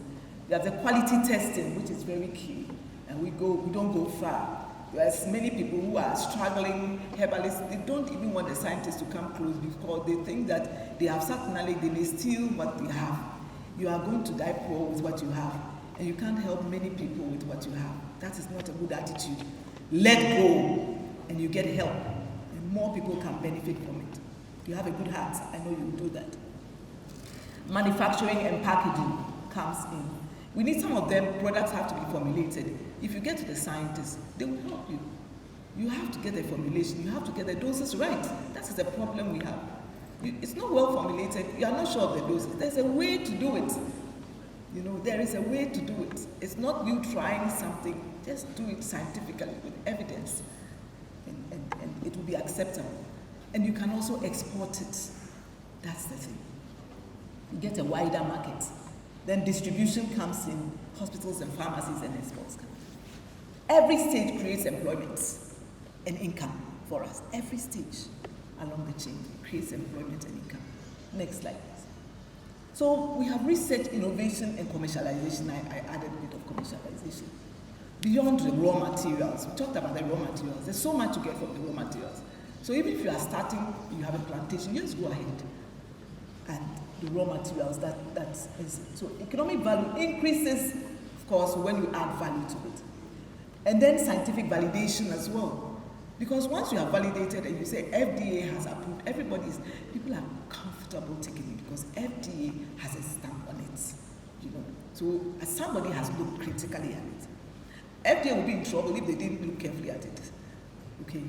we have the quality testing, which is very key, and we don't go far. There's many people who are struggling, herbalists, they don't even want the scientists to come close because they think that they have certain knowledge, they may steal what they have. You are going to die poor with what you have, and you can't help many people with what you have. That is not a good attitude. Let go, and you get help, and more people can benefit from it. You have a good heart, I know you will do that. Manufacturing and packaging comes in. We need some of them, products have to be formulated. If you get to the scientists, they will help you. You have to get the formulation, you have to get the doses right. That is the problem we have. It's not well formulated, you are not sure of the doses. There's a way to do it. There is a way to do it. It's not you trying something, just do it scientifically with evidence, and it will be acceptable. And you can also export it. That's the thing. You get a wider market. Then distribution comes in, hospitals and pharmacies and exports. Every stage creates employment and income for us. Every stage along the chain creates employment and income. Next slide, please. So we have research, innovation, and commercialization. I added a bit of commercialization. Beyond the raw materials, we talked about the raw materials. There's so much to get from the raw materials. So even if you are starting, you have a plantation, just go ahead. And the raw materials, that is, so economic value increases, of course, when you add value to it. And then scientific validation as well. Because once you have validated and you say FDA has approved, people are comfortable taking it because FDA has a stamp on it. So as somebody has looked critically at it. FDA will be in trouble if they didn't look carefully at it. Okay,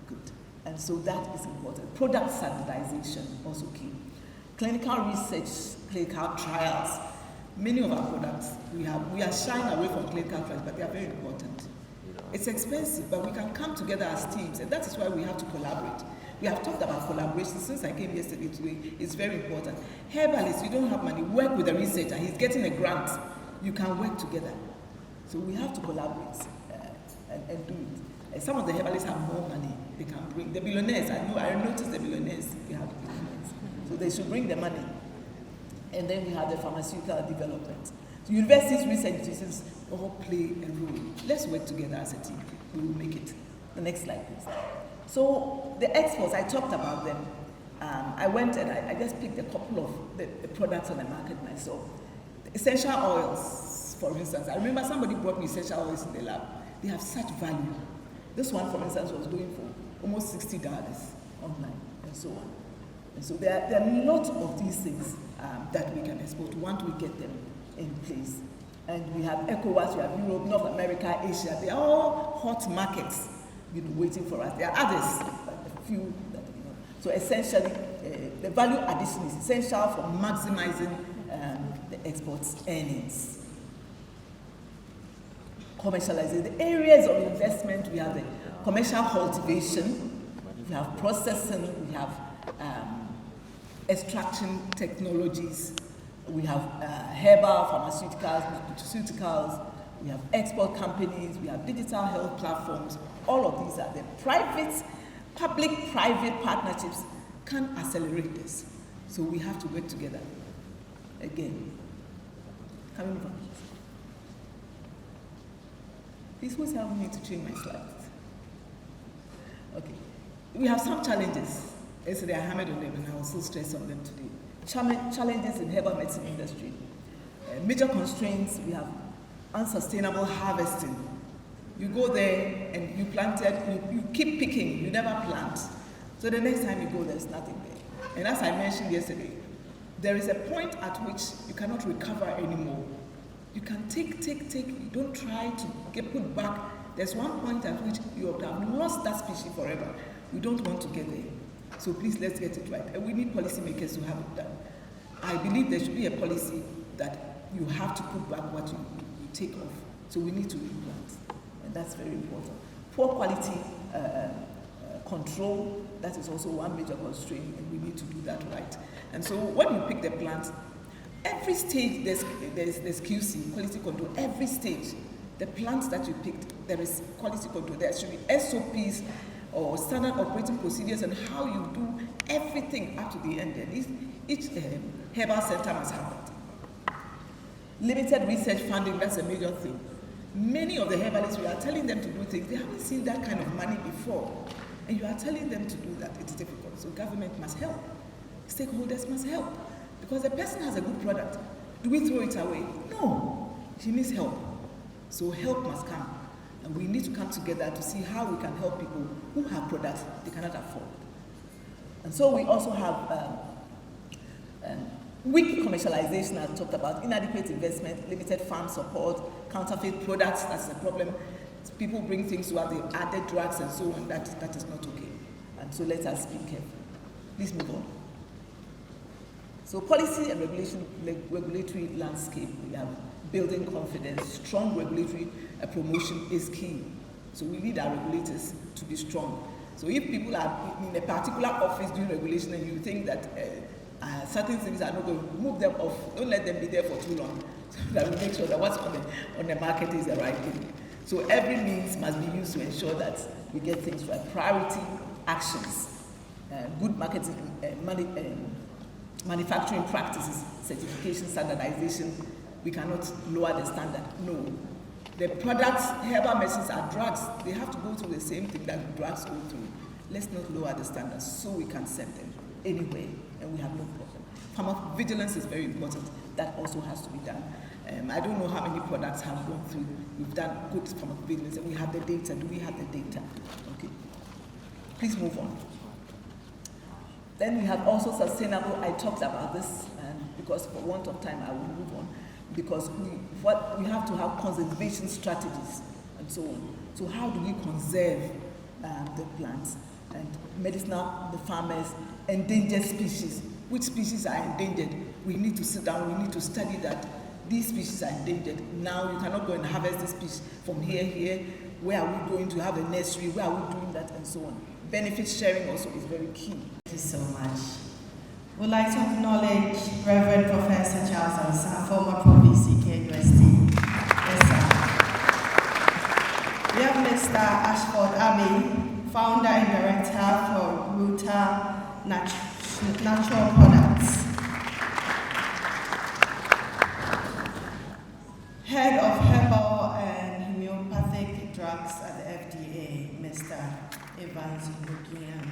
good. And so that is important. Product standardization, also key. Clinical research, clinical trials. Many of our products, we are shying away from clinical trials, but they are very important. It's expensive, but we can come together as teams, and that is why we have to collaborate. We have talked about collaboration since I came yesterday today. It's very important. Herbal is, you don't have money, work with the researcher. He's getting a grant. You can work together. So we have to collaborate and do it. Some of the herbalists have more money they can bring. The billionaires, I noticed the billionaires, we have the billionaires. So they should bring the money. And then we have the pharmaceutical development. So universities, research institutions all play a role. Let's work together as a team. We will make it. The next slide, please. So the exports, I talked about them. I went and I just picked a couple of the products on the market myself. The essential oils, for instance. I remember somebody brought me essential oils in the lab. They have such value. This one, for instance, was going for almost $60 online and so on. And so there are a lot of these things that we can export once we get them in place. And we have ECOWAS, we have Europe, North America, Asia. They are all hot markets, waiting for us. There are others, but a few that So essentially, the value addition is essential for maximizing the export's earnings. Commercializing. The areas of investment, we have the commercial cultivation, we have processing, we have extraction technologies, we have herbal, pharmaceuticals, nutraceuticals, we have export companies, we have digital health platforms. All of these are the public-private partnerships can accelerate this. So we have to work together. Again, can we move on? Please, who's helping me to change my slides? Okay. We have some challenges. Yesterday I hammered on them and I will still stress on them today. Challenges in herbal medicine industry. Major constraints, we have unsustainable harvesting. You go there and you planted, you keep picking, you never plant. So the next time you go, there's nothing there. And as I mentioned yesterday, there is a point at which you cannot recover anymore. You can take, you don't try to get put back. There's one point at which you have lost that species forever. We don't want to get there. So please, let's get it right. And we need policymakers to have it done. I believe there should be a policy that you have to put back what you take off. So we need to replant. And that's very important. Poor quality control, that is also one major constraint, and we need to do that right. And so when you pick the plant, every stage there's QC, quality control, every stage. The plants that you picked, there is quality control. There should be SOPs or standard operating procedures and how you do everything up to the end. And each herbal center must have that. Limited research funding, that's a major thing. Many of the herbalists, we are telling them to do things, they haven't seen that kind of money before. And you are telling them to do that, it's difficult. So government must help. Stakeholders must help. Because the person has a good product. Do we throw it away? No. He needs help. So help must come. And we need to come together to see how we can help people who have products they cannot afford. And so we also have weak commercialization, as I talked about, inadequate investment, limited farm support, counterfeit products, that's the problem. People bring things to us, they added drugs and so on, that is not okay. And so let us be careful. Please move on. So policy and regulatory landscape, we have building confidence, strong regulatory promotion is key. So we need our regulators to be strong. So if people are in a particular office doing regulation and you think that certain things are not going to move them off, don't let them be there for too long, so that we make sure that what's on the market is the right thing. So every means must be used to ensure that we get things right. Priority actions, good marketing, manufacturing practices, certification, standardization. We cannot lower the standard. No. The products, herbal medicines are drugs. They have to go through the same thing that drugs go through. Let's not lower the standards so we can send them anyway, and we have no problem. Pharmacovigilance is very important. That also has to be done. I don't know how many products have gone through. We've done good pharmacovigilance, and we have the data. Do we have the data? Okay. Please move on. Then we have also sustainable. I talked about this, because for want of time, I will move on. Because we have to have conservation strategies and so on. So how do we conserve the plants and medicinal, the farmers, endangered species? Which species are endangered? We need to sit down, we need to study that. These species are endangered. Now you cannot go and harvest this species from here. where are we going to have a nursery, where are we doing that, and so on. Benefit sharing also is very key. Thank you so much. We'd like to acknowledge Reverend Professor Charles Ansa, former Prof. KNUST. Yes, sir. We have Mr. Ashford Abbey, founder and director for Ruta Natural Products. Head of Herbal and Homeopathic Drugs at the FDA, Mr. Evans Mugian.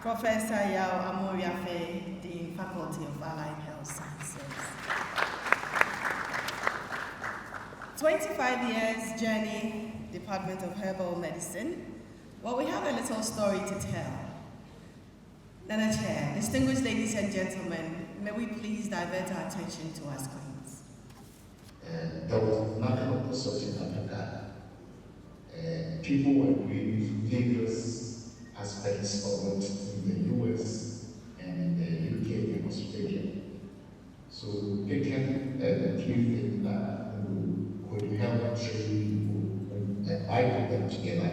Professor Yao Amoriafe, Dean, Faculty of Allied Health Sciences. 25 years journey, Department of Herbal Medicine. Well, we have a little story to tell. Nana Chair, distinguished ladies and gentlemen, may we please divert our attention to our screens. There was nothing of the sort in Africa. People were doing various aspects of it in the US and in the UK and Australia. So they can achieve that would help train people and I put them together.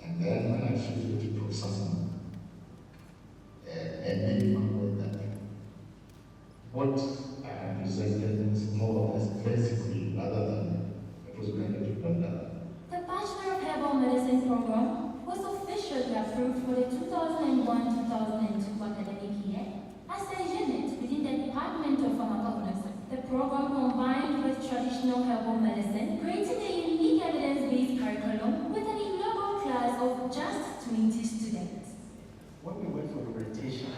And then when I feel to do something, and then that what I presented is more or less basically rather than a postgraduate program. The Bachelor of Herbal Medicine program was officially approved for the 2001-2002 academic year as a unit within the Department of Pharmacology. The program combined with traditional herbal medicine, creating a unique evidence-based curriculum with an inaugural class of just 20 students. When we went for orientation,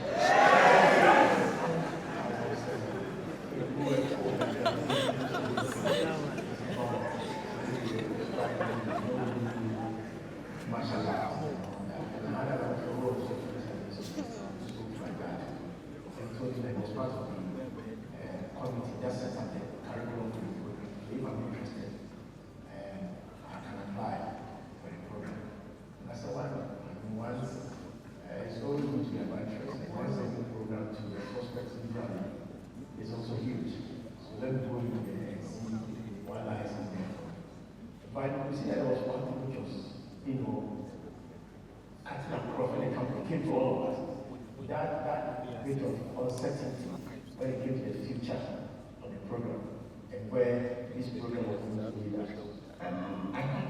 uncertainty when it came to the future of the program and where this program was going to lead us. I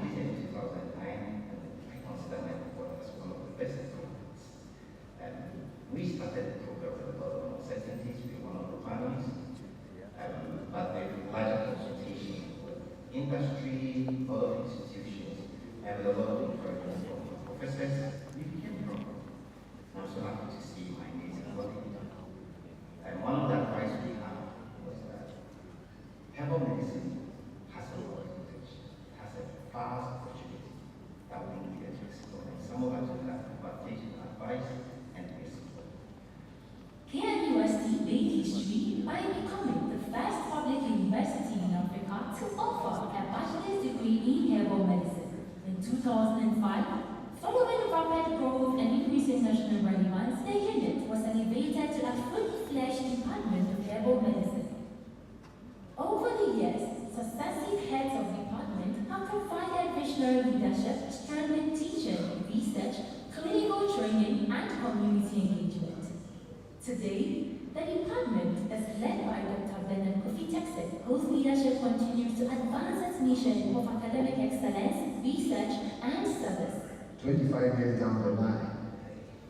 think in 2009, I consider my program as one of the best programs. We started the program with a lot of uncertainties. We were one of the pioneers, but with larger consultation with industry, a lot of institutions, and a lot of encouragement from professors. We became a program. I'm so happy to see my needs and what they've done. And one of the advice we have was that herbal medicine has a lot of potential, has a vast opportunity that we need to explore. And some of us will have advantage in advice and wisdom. KNUST made history by becoming the first public university in Africa to offer a bachelor's degree in herbal medicine. In 2005, following rapid growth and increasing national relevance, the unit was elevated to a fully-fledged Department of Herbal Medicine. Over the years, successive heads of department have provided visionary leadership, strengthened teaching, research, clinical training, and community engagement. Today, the department is led by Dr. Bernard Kofi-Texas, whose leadership continues to advance its mission of academic excellence, research, and service. 25 years down the line,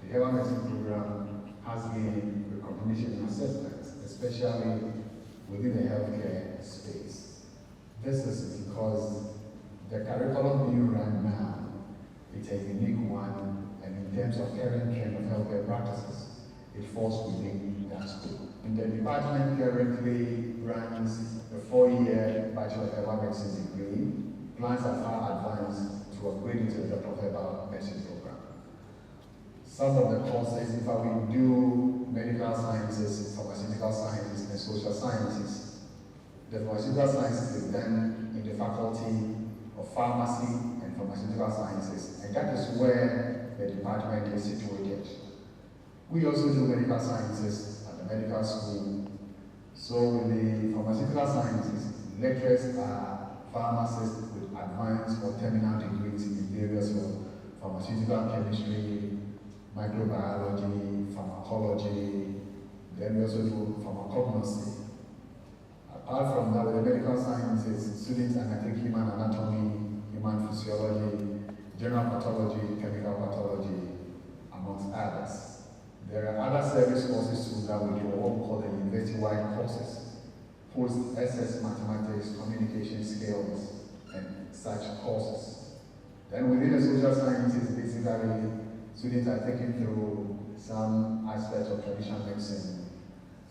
the herbal medicine program has gained recognition and acceptance, especially within the healthcare space. This is because the curriculum being run now, it's a unique one, and in terms of current trend of healthcare practices, it falls within that school. And the department currently runs a 4-year Bachelor of Herbal Medicine degree. Plans are far advanced to upgrade into the Doctor of Herbal Medicine program. Some of the courses, in fact, we do medical sciences, pharmaceutical sciences, and social sciences. The pharmaceutical sciences is done in the Faculty of Pharmacy and Pharmaceutical Sciences, and that is where the department is situated. We also do medical sciences at the medical school, So with the pharmaceutical sciences, lecturers are pharmacists with advanced or terminal degrees in various fields: pharmaceutical chemistry, microbiology, pharmacology, then we also do pharmacognosy. Apart from that, with the medical sciences, students undertake human anatomy, human physiology, general pathology, chemical pathology, amongst others. There are other service courses too that we do, what we call the university-wide courses, post-SS mathematics, communication skills, and such courses. Then within the social sciences, basically, students are taken through some aspects of traditional medicine.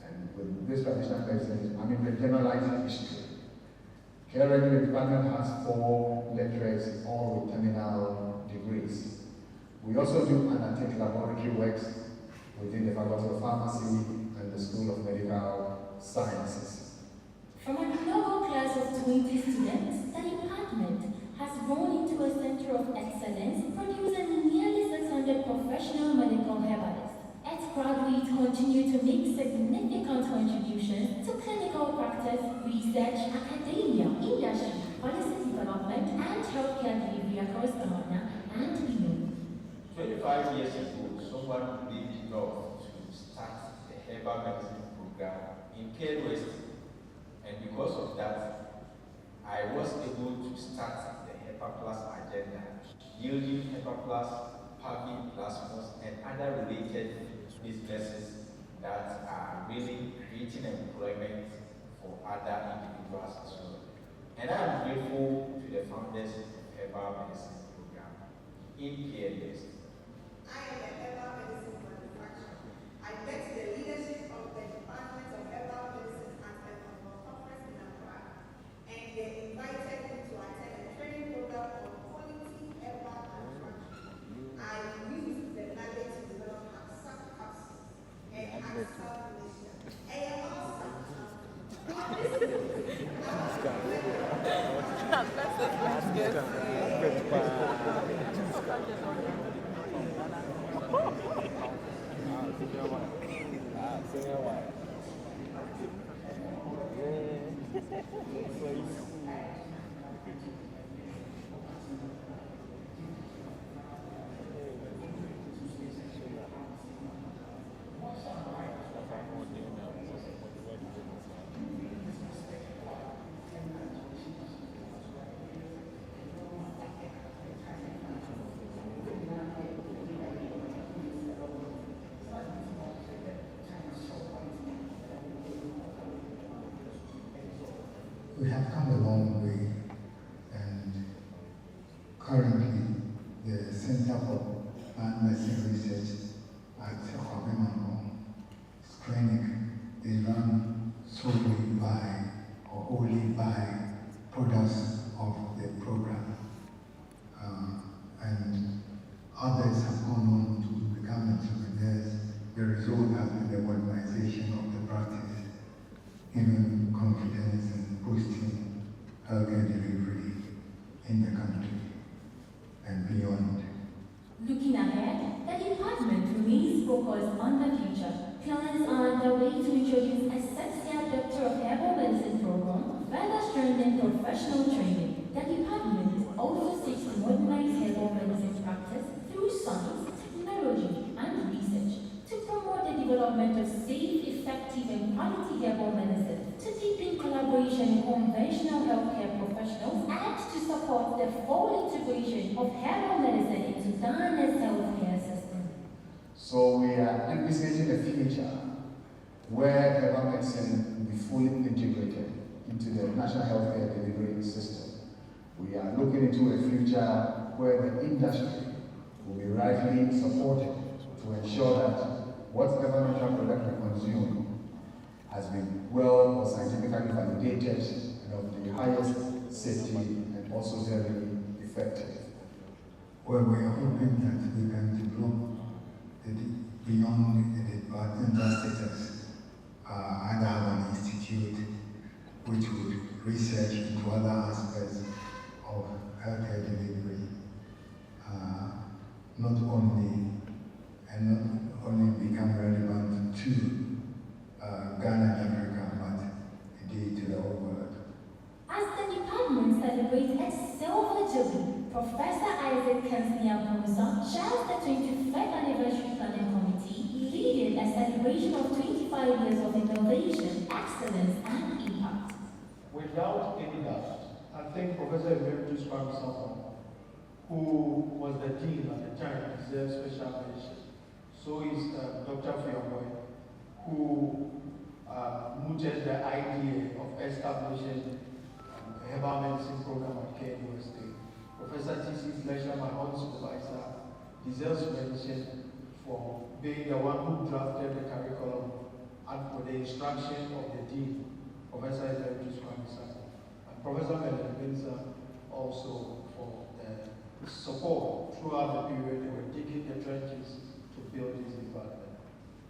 And with this traditional medicine, the generalized history. Currently, the department has 4 lecturers, all with terminal degrees. We also do undertake laboratory works within the Faculty of Pharmacy and the School of Medical Sciences. From an inaugural class of 20 students, the department has grown into a center of excellence, producing nearly 600 professional medical herbalists. Its graduates continue to make significant contributions to clinical practice, research, academia, industry, policy development, and healthcare delivery across Ghana and beyond. 25 years ago, someone believed enough to start the Herbal medicine program in KNUST, and because of that, I was able to start the Hepa Plus agenda, yielding Hepa Plus, Paving Plasmos, and other related businesses that are really creating employment for other individuals as well. And I am grateful to the founders of the Herbal medicine program in KNUST. I am a herbal medicine manufacturer. I met the leadership of the Department of Herbal Medicine at a conference in Accra, and they invited me to attend a training program on quality herbal manufacturing. I used the knowledge to develop capsules and formulation. And awesome. We have come a long way, and currently the Center for Plant Medicine Research at clinic is run solely by or only by products of the program, and others have gone on to become entrepreneurs. The result has been the modernization of the practice, giving confidence and boosting healthcare delivery in the country and beyond. Looking ahead, the department remains focused on the future. Plans are underway to introduce a 6-year Doctor of Herbal Medicine program, further strengthen professional training. The department also seeks to modernize herbal medicine practice through science, technology, and research to promote the development of safe, effective, and quality herbal medicine, to deepen collaboration with conventional healthcare professionals, and to support the full integration of herbal medicine into Ghana's healthcare system. So we are envisaging a future where herbal medicine will be fully integrated into the national healthcare delivery system. We are looking into a future where the industry will be rightly supported to ensure that whatever natural product we consume has been well or scientifically validated and of the highest safety and also very effective. Well, we are hoping that we can develop beyond the departmental status, either have an institute which would research into other aspects of healthcare delivery, not only become relevant to Ghana and Africa, but HOD, Professor Isaac Kensnia-Bosa, chairs the 25th Anniversary Planning Committee, leading a celebration of 25 years of innovation, excellence, and impact. Without any doubt, I think Professor Emeritus Kwame Samuel, who was the dean at the time, deserves special mention. So is Dr. Fiomoy, who mooted the idea of establishing a herbal medicine program at KNUST. Professor T.C. Fletcher, my own supervisor, deserves mention for being the one who drafted the curriculum and for the instruction of the dean, Professor Emeritus Kwame Samuel, and Professor Melanie Binza also for the support throughout the period they were digging the trenches to build this department.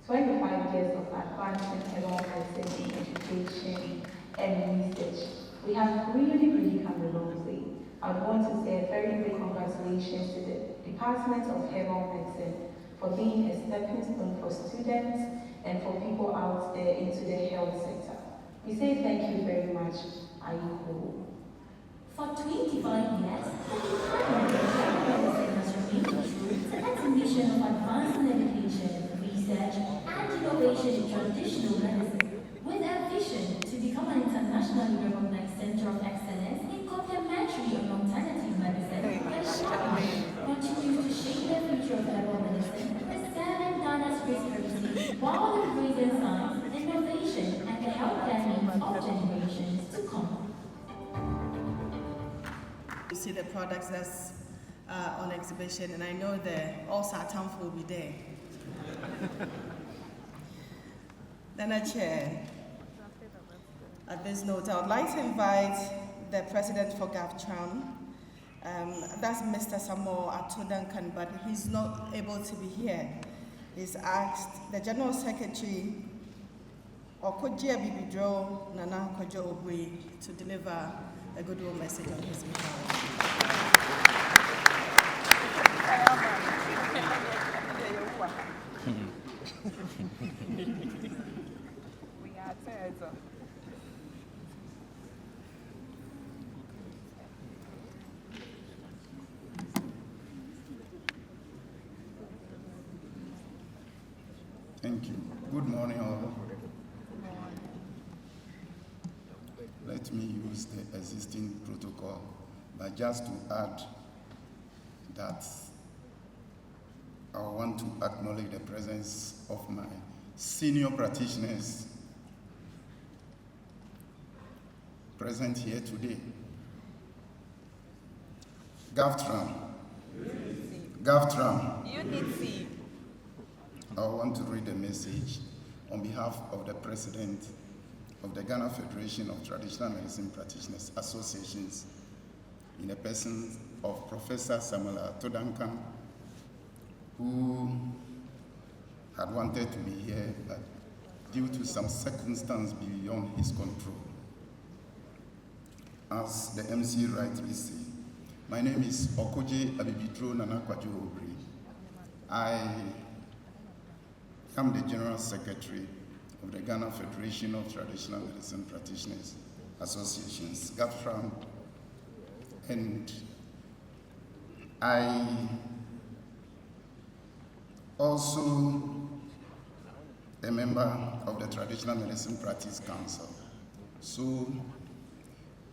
25 years of advancing herbal medicine in education and research. We have really come a long way. I want to say a very big congratulations to the Department of Herbal Medicine for being a stepping stone for students and for people out there into the health sector. We say thank you very much, Ayiko. For 25 years, the Department of Herbal Medicine has remained true to its mission of advancing education, research, and innovation in traditional medicine, with a vision to become an internationally recognized center of excellence in complementary and alternative medicine. The Hepa continues to shape the future of herbal medicine, preserving Ghana's rich heritage while embracing science, innovation, and the healthcare needs of generations to come. You see the products that's on exhibition, and I know all Satanful will be there. Then Chair, at this note, I would like to invite the President for GAVTRAM, that's Mr. Samuel Atodankan, but he's not able to be here. He's asked the General Secretary, Okojia Bibidro Nana Kojo Obwe, to deliver a goodwill message on his behalf. Thank you. Good morning, all. Let me use the existing protocol, but just to add that I want to acknowledge the presence of my senior practitioners present here today. GAVTRAM. Unity. I want to read a message on behalf of the President of the Ghana Federation of Traditional Medicine Practitioners Associations, in the person of Professor Samuel Atodankan, who had wanted to be here, but due to some circumstance beyond his control. As the MC rightly said, my name is Okoje Abibitro Nana Kwajo Obri. I am the General Secretary of the Ghana Federation of Traditional Medicine Practitioners Associations, GAVTRAM, and I also a member of the Traditional Medicine Practice Council. So,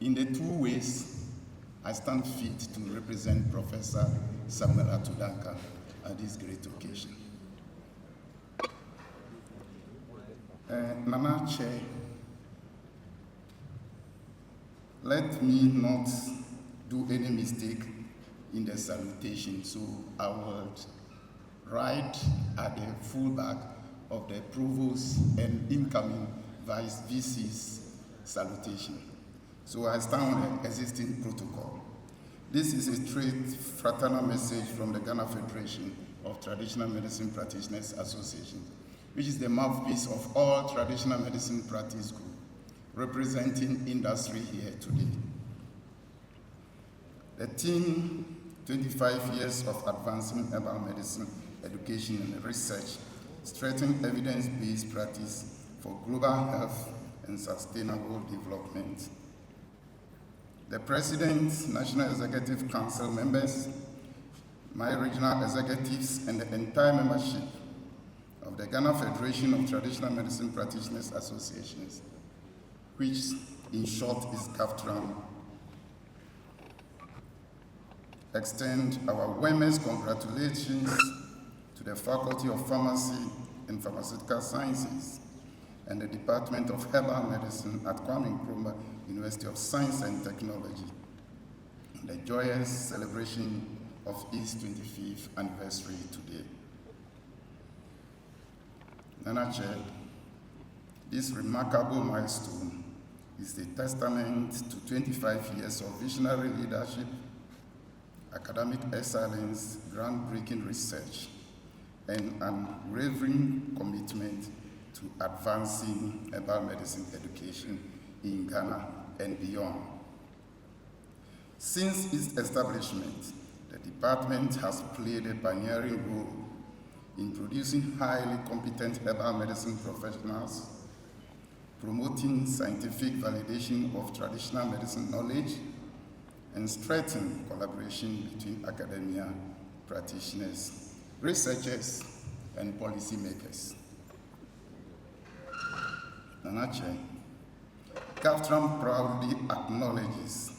in the two ways, I stand fit to represent Professor Samuel Atodankan at this great occasion. Nana Chair, let me not do any mistake in the salutation, so I will write at the fullback of the Provost and incoming Vice VC's salutation. So I stand on the existing protocol. This is a straight fraternal message from the Ghana Federation of Traditional Medicine Practitioners Association, which is the mouthpiece of all traditional medicine practice group, representing industry here today. The theme, 25 years of advancing herbal medicine, education and research, strengthening evidence-based practice for global health and sustainable development. the President, National Executive Council members, my regional executives, and the entire membership of the Ghana Federation of Traditional Medicine Practitioners Associations, which in short is GAFTRAM, extend our warmest congratulations to the Faculty of Pharmacy and Pharmaceutical Sciences and the Department of Herbal Medicine at Kwame Nkrumah University of Science and Technology, the joyous celebration of its 25th anniversary today. Nana Chair, this remarkable milestone is a testament to 25 years of visionary leadership, academic excellence, groundbreaking research, and unwavering commitment to advancing herbal medicine education in Ghana and beyond. Since its establishment, the department has played a pioneering role in producing highly competent herbal medicine professionals, promoting scientific validation of traditional medicine knowledge, and strengthening collaboration between academia, practitioners, researchers, and policymakers. Nana Chair, GAFTRAM proudly acknowledges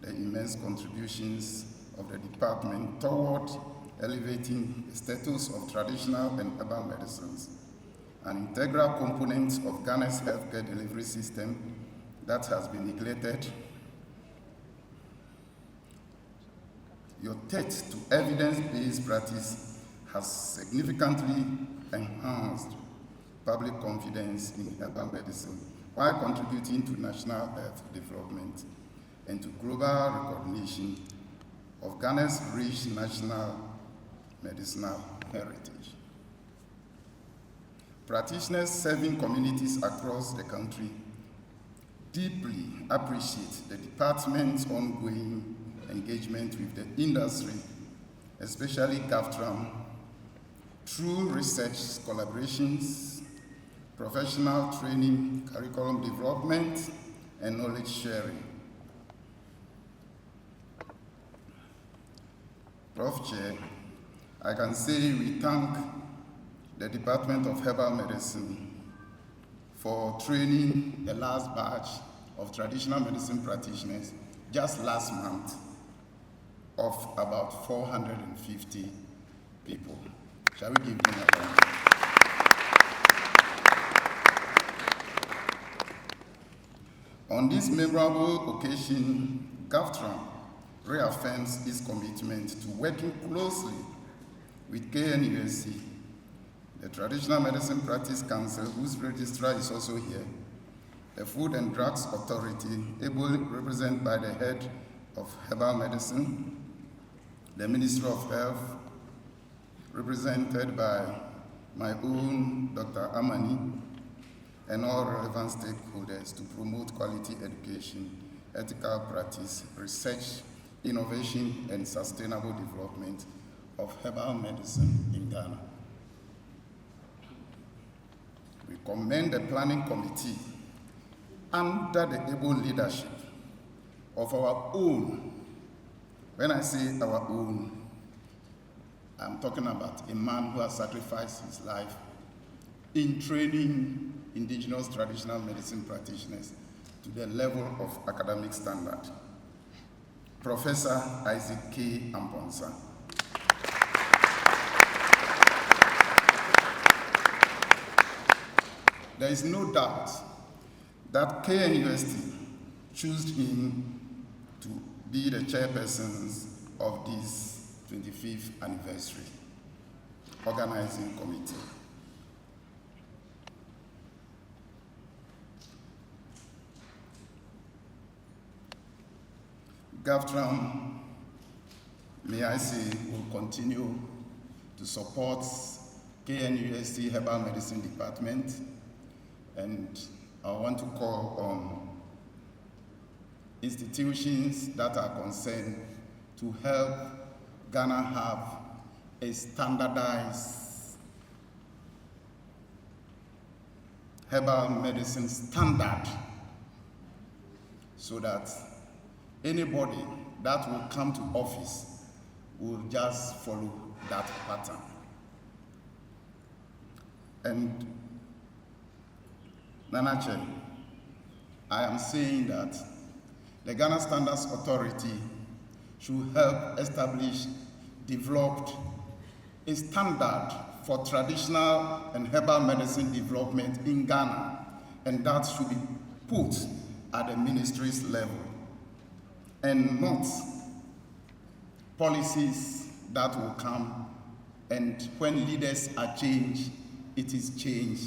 the immense contributions of the department toward elevating the status of traditional and herbal medicines, an integral component of Ghana's healthcare delivery system that has been neglected. Your text to evidence-based practice has significantly enhanced public confidence in herbal medicine while contributing to national health development and to global recognition of Ghana's rich national medicinal heritage. Practitioners serving communities across the country deeply appreciate the department's ongoing engagement with the industry, especially GAFTRAM, through research collaborations, professional training, curriculum development, and knowledge sharing. Prof. Chair, I can say we thank the Department of Herbal Medicine for training the last batch of traditional medicine practitioners just last month of about 450 people. Shall we give them a round? On this memorable occasion, GAFTRAM reaffirms its commitment to working closely with KNUST, the Traditional Medicine Practice Council, whose registrar is also here, the Food and Drugs Authority, ably represented by the head of Herbal Medicine, the Ministry of Health, represented by my own Dr. Amani, and all relevant stakeholders to promote quality education, ethical practice, research, innovation, and sustainable development of herbal medicine in Ghana. We commend the Planning Committee under the able leadership of our own. When I say our own, I'm talking about a man who has sacrificed his life in training indigenous traditional medicine practitioners to the level of academic standard. Professor Isaac K. Amponsa. There is no doubt that KNUST chose him to be the chairpersons of this 25th anniversary organizing committee. GAFTRAM, may I say, will continue to support KNUST Herbal Medicine Department, and I want to call on institutions that are concerned to help Ghana have a standardized herbal medicine standard so that anybody that will come to office will just follow that pattern. And Nanache, I am saying that the Ghana Standards Authority should help establish, develop a standard for traditional and herbal medicine development in Ghana, and that should be put at the ministry's level, and not policies that will come, and when leaders are changed, it is change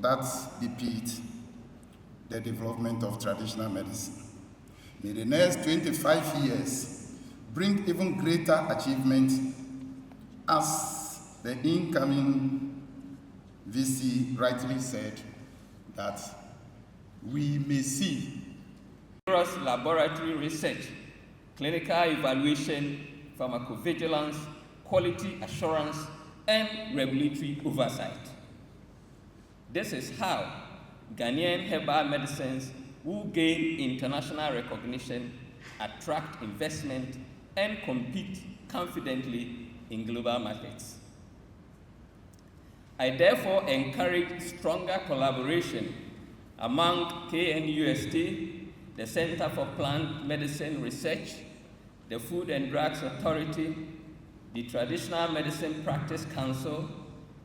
that defeats the development of traditional medicine. May the next 25 years bring even greater achievement, as the incoming VC rightly said, that we may see laboratory research, clinical evaluation, pharmacovigilance, quality assurance, and regulatory oversight. This is how Ghanaian herbal medicines will gain international recognition, attract investment, and compete confidently in global markets. I therefore encourage stronger collaboration among KNUST, the Center for Plant Medicine Research, the Food and Drugs Authority, the Traditional Medicine Practice Council,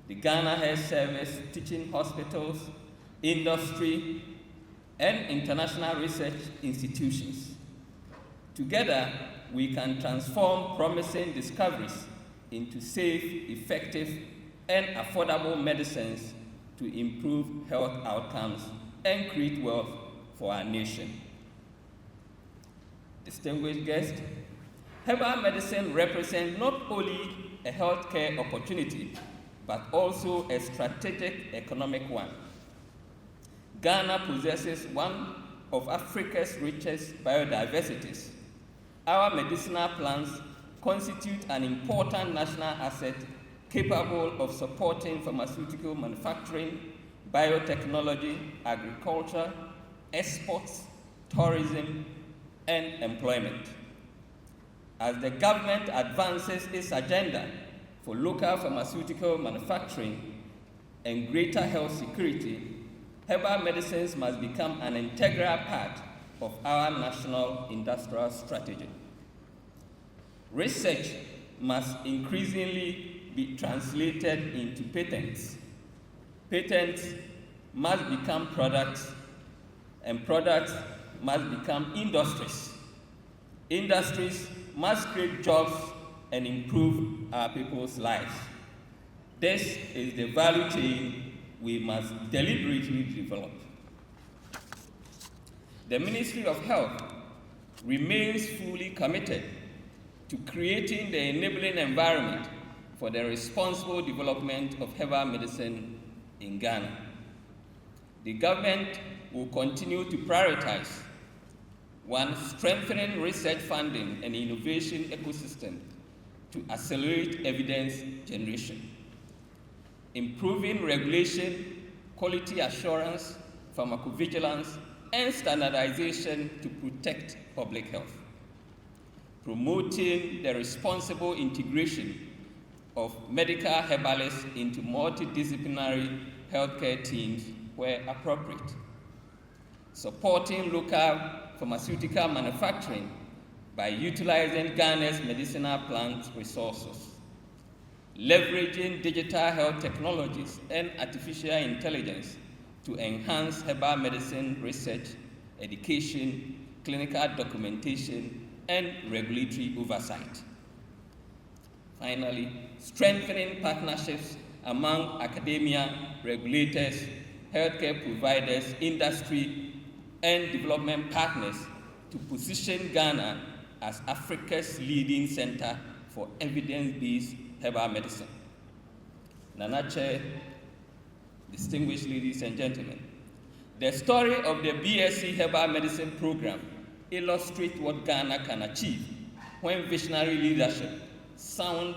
the Ghana Health Service, teaching hospitals, industry, and international research institutions. Together, we can transform promising discoveries into safe, effective, and affordable medicines to improve health outcomes and create wealth for our nation. Distinguished guests, herbal medicine represents not only a healthcare opportunity, but also a strategic economic one. Ghana possesses one of Africa's richest biodiversities. Our medicinal plants constitute an important national asset capable of supporting pharmaceutical manufacturing, biotechnology, agriculture, exports, tourism, and employment. As the government advances its agenda for local pharmaceutical manufacturing and greater health security, herbal medicines must become an integral part of our national industrial strategy. Research must increasingly be translated into patents. Patents must become products, and products must become industries. Industries must create jobs and improve our people's lives. This is the value chain we must deliberately develop. The Ministry of Health remains fully committed to creating the enabling environment for the responsible development of herbal medicine in Ghana. The government will continue to prioritize: 1, strengthening research funding and innovation ecosystem to accelerate evidence generation; improving regulation, quality assurance, pharmacovigilance, and standardization to protect public health; promoting the responsible integration of medical herbalists into multidisciplinary healthcare teams where appropriate; supporting local pharmaceutical manufacturing by utilizing Ghana's medicinal plant resources; leveraging digital health technologies and artificial intelligence to enhance herbal medicine research, education, clinical documentation, and regulatory oversight. Finally, strengthening partnerships among academia, regulators, healthcare providers, industry, and development partners to position Ghana as Africa's leading center for evidence-based herbal medicine. Nanache, distinguished ladies and gentlemen, the story of the BSc Herbal Medicine program illustrates what Ghana can achieve when visionary leadership, sound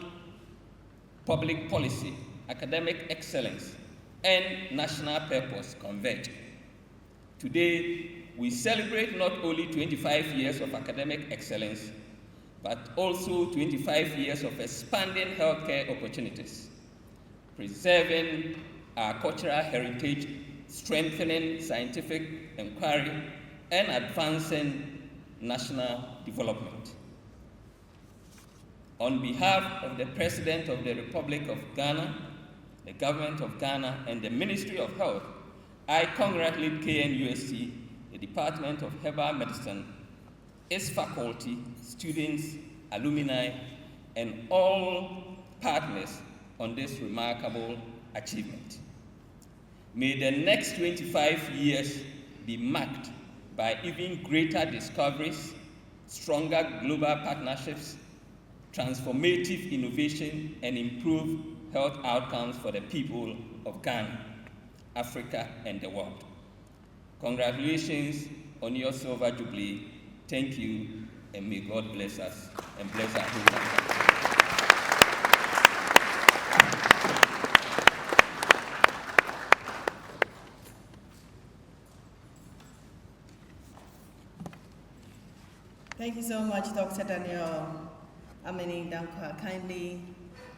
public policy, academic excellence, and national purpose converge. Today, we celebrate not only 25 years of academic excellence, but also 25 years of expanding healthcare opportunities, preserving our cultural heritage, strengthening scientific inquiry, and advancing national development. On behalf of the President of the Republic of Ghana, the Government of Ghana, and the Ministry of Health, I congratulate KNUST, the Department of Herbal Medicine, its faculty, students, alumni, and all partners on this remarkable achievement. May the next 25 years be marked by even greater discoveries, stronger global partnerships, transformative innovation, and improved health outcomes for the people of Ghana, Africa, and the world. Congratulations on your Silver Jubilee. Thank you, and may God bless us and bless our whole country. Thank you so much, Dr. Daniel Amini Dankwa. Kindly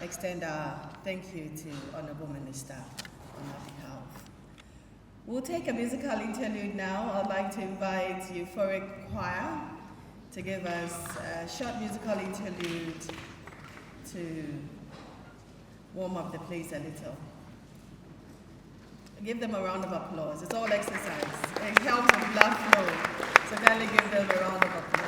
extend our thank you to Honorable Minister on our behalf. We'll take a musical interlude now. I'd like to invite Euphoric Choir to give us a short musical interlude to warm up the place a little. Give them a round of applause. It's all exercise. It helps with blood flow. So kindly give them a round of applause.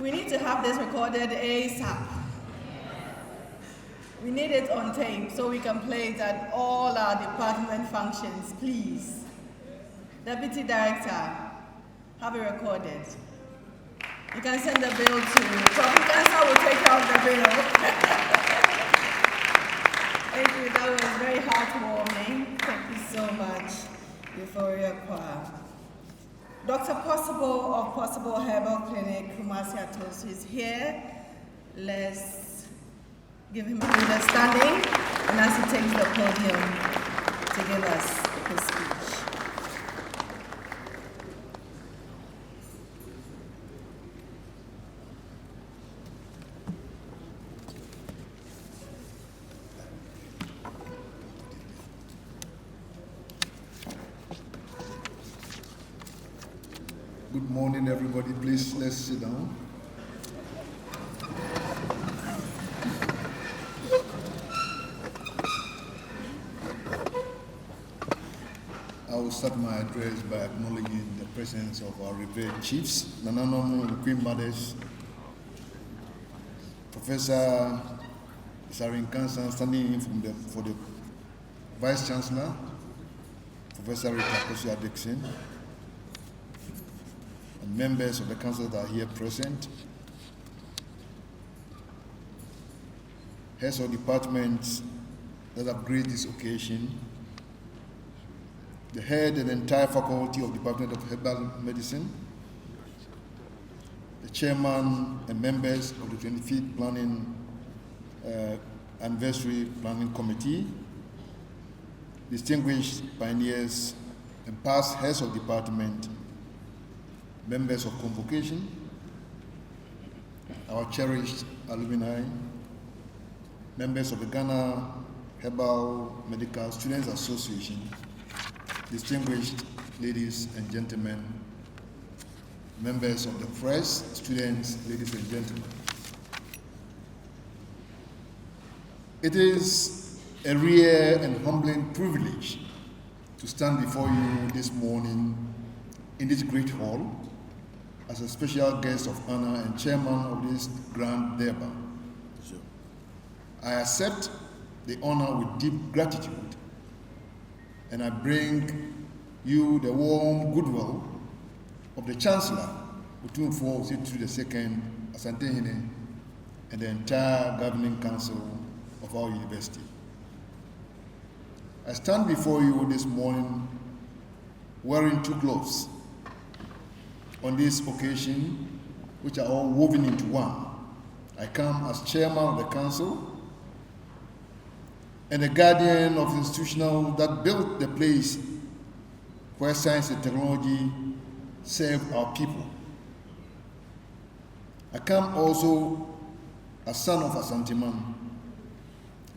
We need to have this recorded ASAP. We need it on tape so we can play it at all our department functions, please. Deputy Director, have it recorded. You can send the bill to Prof. Cancer will take care of the bill. Thank you, that was very heartwarming. Thank you so much, Euphoria Choir. Dr. Possible of Possible Herbal Clinic, Kumasi Atosu, is here. Let's give him a understanding, and as he takes the podium to give us his speech. Good morning, everybody. Please, let's sit down. I will start my address by acknowledging the presence of our revered chiefs, Nananom and Queen Mothers, Professor Sarin Kansan standing in for the Vice Chancellor, Professor Rita Kosia-Dixon, and members of the council that are here present, heads of departments that have graced this occasion, the head and entire faculty of Department of Herbal Medicine, the chairman and members of the 25th Planning Anniversary Planning Committee, distinguished pioneers and past heads of department, members of convocation, our cherished alumni, members of the Ghana Herbal Medical Students Association, distinguished ladies and gentlemen, members of the press, students, ladies and gentlemen. It is a rare and humbling privilege to stand before you this morning in this great hall as a special guest of honor and chairman of this grand derby. I accept the honor with deep gratitude, and I bring you the warm goodwill of the Chancellor, Otumfuo Osei II Asantehene, and the entire governing council of our university. I stand before you this morning wearing two gloves on this occasion, which are all woven into one. I come as chairman of the council and a guardian of the institution that built the place where science and technology serve our people. I come also as son of Asanteman,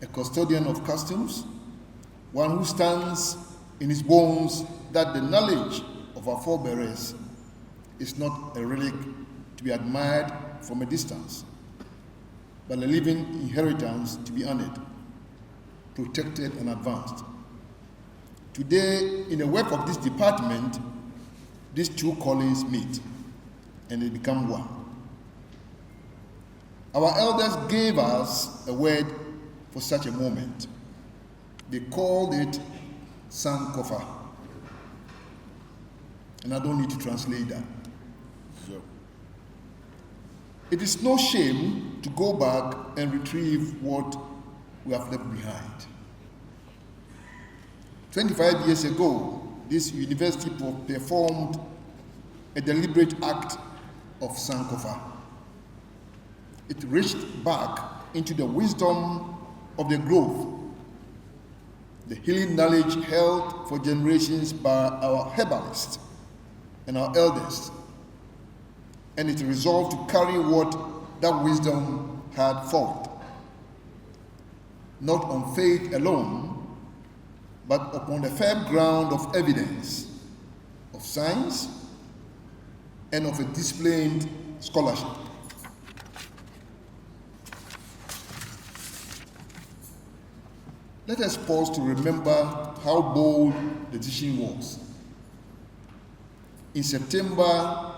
a custodian of customs, one who stands in his bones that the knowledge of our forebears is not a relic to be admired from a distance, but a living inheritance to be honored, protected, and advanced. Today, in the work of this department, these two callings meet and they become one. Our elders gave us a word for such a moment. They called it Sankofa. And I don't need to translate that. It is no shame to go back and retrieve what we have left behind. 25 years ago, this university performed a deliberate act of Sankofa. It reached back into the wisdom of the grove, the healing knowledge held for generations by our herbalists and our elders, and it resolved to carry what that wisdom had forth, not on faith alone, but upon the firm ground of evidence, of science, and of a disciplined scholarship. Let us pause to remember how bold the decision was. In September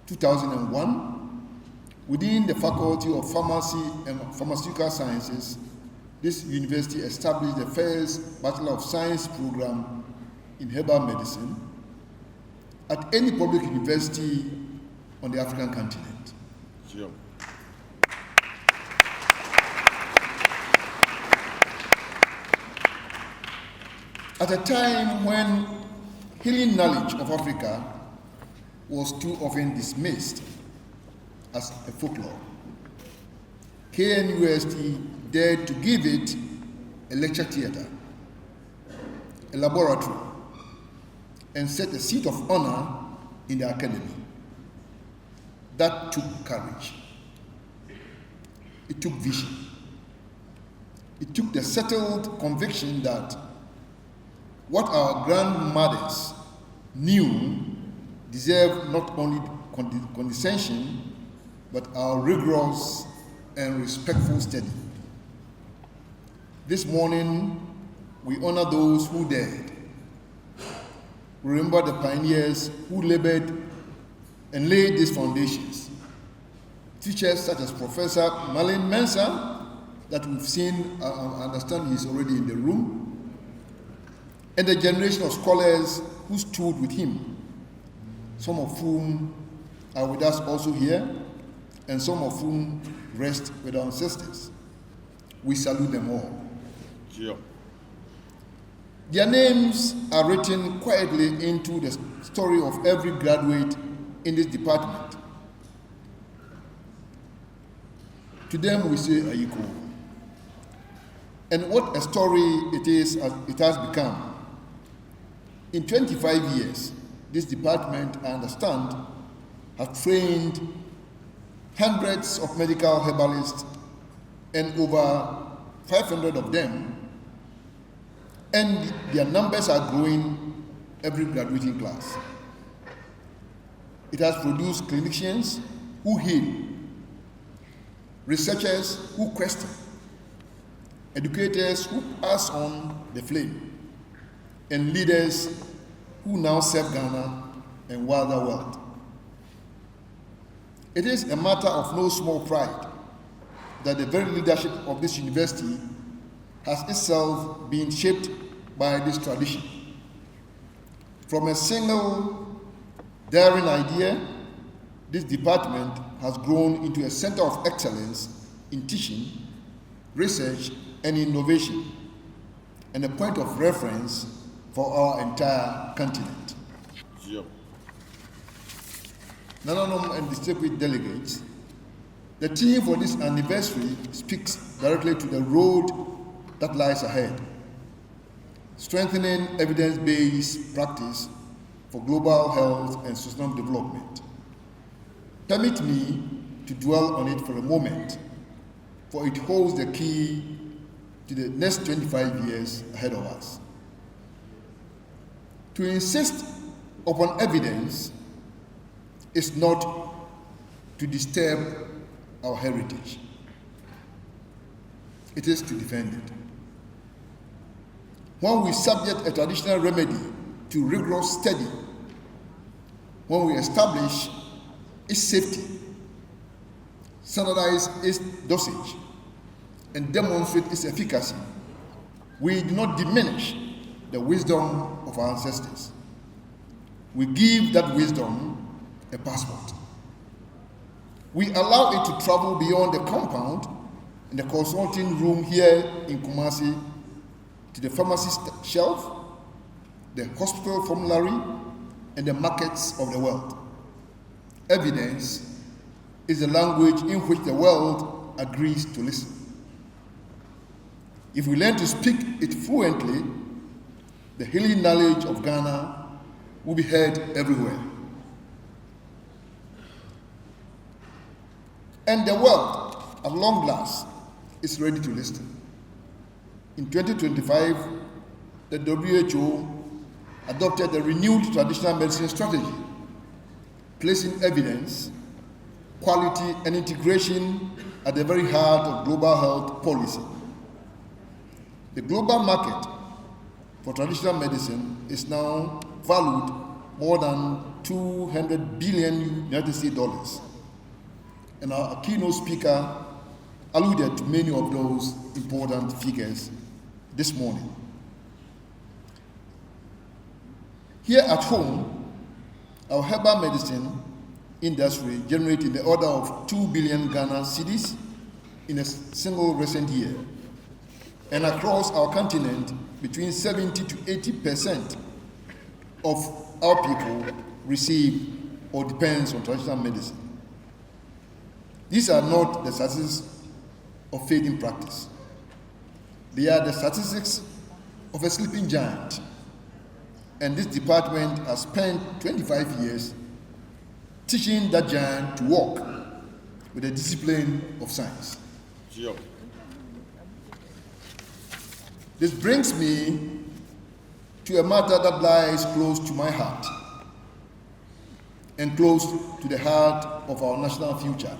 2001, within the Faculty of Pharmacy and Pharmaceutical Sciences, this university established the first Bachelor of Science program in herbal medicine at any public university on the African continent. Sure. At a time when healing knowledge of Africa was too often dismissed as a folklore, KNUST dared to give it a lecture theatre, a laboratory, and set a seat of honor in the academy. That took courage. It took vision. It took the settled conviction that what our grandmothers knew deserved not only condescension, but our rigorous and respectful study. This morning, we honor those who dared. We remember the pioneers who labored and laid these foundations. Teachers such as Professor Malin Mensah, that we've seen, I understand he's already in the room, and the generation of scholars who stood with him, some of whom are with us also here, and some of whom rest with our ancestors. We salute them all. Sure. Their names are written quietly into the story of every graduate in this department. To them we say Ayiko. And what a story it has become. In 25 years, this department, I understand, has trained hundreds of medical herbalists and over 500 of them, and their numbers are growing every graduating class. It has produced clinicians who heal, researchers who question, educators who pass on the flame, and leaders who now serve Ghana and wider world. It is a matter of no small pride that the very leadership of this university has itself been shaped by this tradition. From a single daring idea, this department has grown into a center of excellence in teaching, research, and innovation, and a point of reference for our entire continent. Yep. Nananom and distinguished delegates, the theme for this anniversary speaks directly to the road that lies ahead. Strengthening evidence-based practice for global health and sustainable development. Permit me to dwell on it for a moment, for it holds the key to the next 25 years ahead of us. To insist upon evidence is not to disturb our heritage. It is to defend it. When we subject a traditional remedy to rigorous study, when we establish its safety, standardize its dosage, and demonstrate its efficacy, we do not diminish the wisdom of our ancestors. We give that wisdom a passport. We allow it to travel beyond the compound in the consulting room here in Kumasi to the pharmacy shelf, the hospital formulary, and the markets of the world. Evidence is the language in which the world agrees to listen. If we learn to speak it fluently, the healing knowledge of Ghana will be heard everywhere. And the world, at long last, is ready to listen. In 2025, the WHO adopted a renewed traditional medicine strategy, placing evidence, quality, and integration at the very heart of global health policy. The global market for traditional medicine is now valued more than 200 billion United States dollars. And our keynote speaker alluded to many of those important figures this morning. Here at home, our herbal medicine industry generates in the order of 2 billion Ghana cedis in a single recent year. And across our continent, between 70 to 80% of our people receive or depends on traditional medicine. These are not the statistics of fading practice. They are the statistics of a sleeping giant. And this department has spent 25 years teaching that giant to walk with the discipline of science. Sure. This brings me to a matter that lies close to my heart and close to the heart of our national future.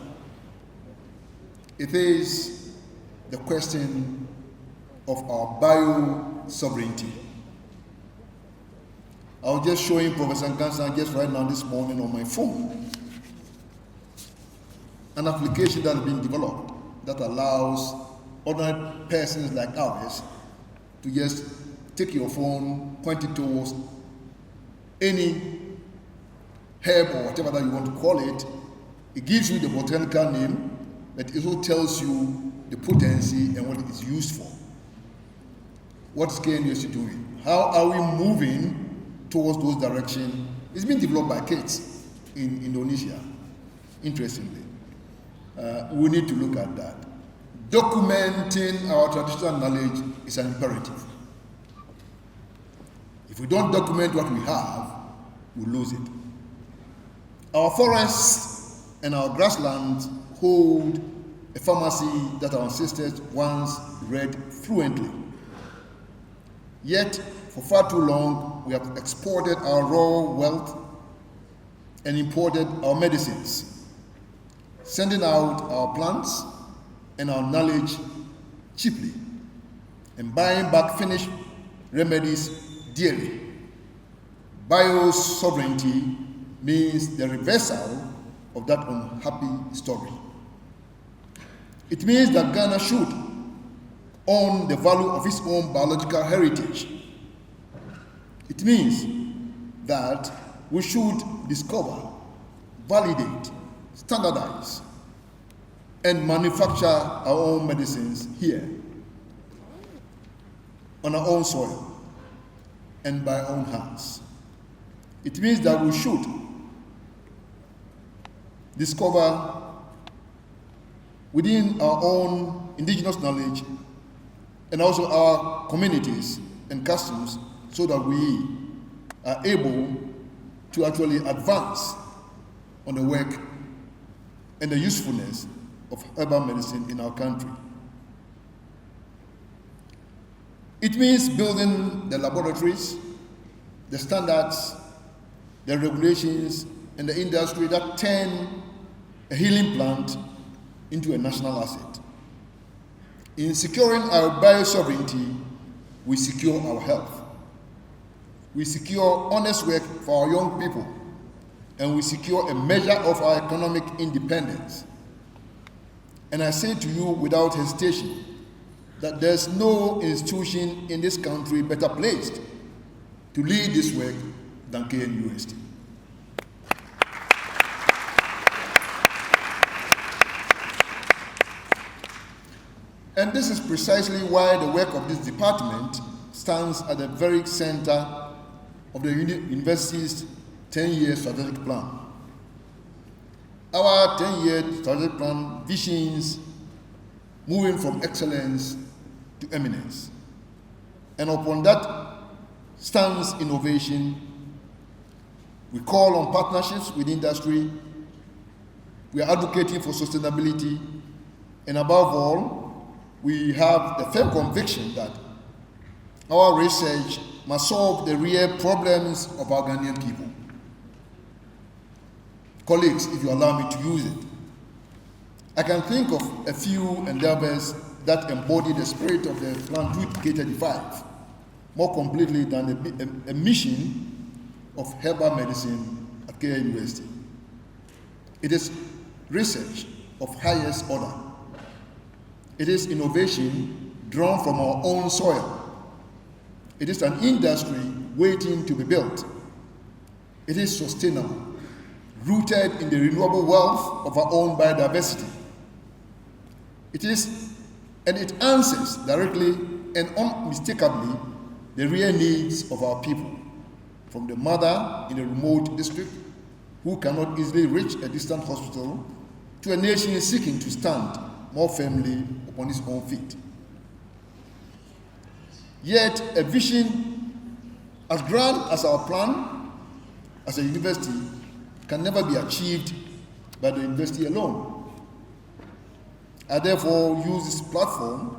It is the question of our bio-sovereignty. I was just showing Professor Nkansa just right now this morning on my phone an application that has been developed that allows ordinary persons like ours to just take your phone, point it towards any herb or whatever that you want to call it. It gives you the botanical name, but it also tells you the potency and what it is used for. What is KNUST doing? How are we moving towards those directions? It's been developed by kids in Indonesia, interestingly. We need to look at that. Documenting our traditional knowledge is an imperative. If we don't document what we have, we lose it. Our forests and our grasslands hold a pharmacy that our ancestors once read fluently. Yet, for far too long, we have exported our raw wealth and imported our medicines, sending out our plants and our knowledge cheaply, and buying back finished remedies dearly. Bio-sovereignty means the reversal of that unhappy story. It means that Ghana should own the value of its own biological heritage. It means that we should discover, validate, standardize, and manufacture our own medicines here, on our own soil, and by our own hands. It means that we should discover within our own indigenous knowledge and also our communities and customs so that we are able to actually advance on the work and the usefulness of herbal medicine in our country. It means building the laboratories, the standards, the regulations, and the industry that turn a healing plant into a national asset. In securing our bio-sovereignty, we secure our health. We secure honest work for our young people, and we secure a measure of our economic independence. And I say to you without hesitation that there's no institution in this country better placed to lead this work than KNUST. And this is precisely why the work of this department stands at the very center of the university's 10-year strategic plan. Our 10-year strategic plan visions moving from excellence to eminence. And upon that stands innovation. We call on partnerships with industry. We are advocating for sustainability. And above all, we have the firm conviction that our research must solve the real problems of our Ghanaian people. Colleagues, if you allow me to use it, I can think of a few endeavors that embody the spirit of the Plan 2K35 more completely than a mission of herbal medicine at KNUST. It is research of highest order. It is innovation drawn from our own soil. It is an industry waiting to be built. It is sustainable, rooted in the renewable wealth of our own biodiversity. It answers directly and unmistakably the real needs of our people, from the mother in a remote district who cannot easily reach a distant hospital to a nation seeking to stand more firmly upon its own feet. Yet a vision as grand as our plan as a university can never be achieved by the university alone. I therefore use this platform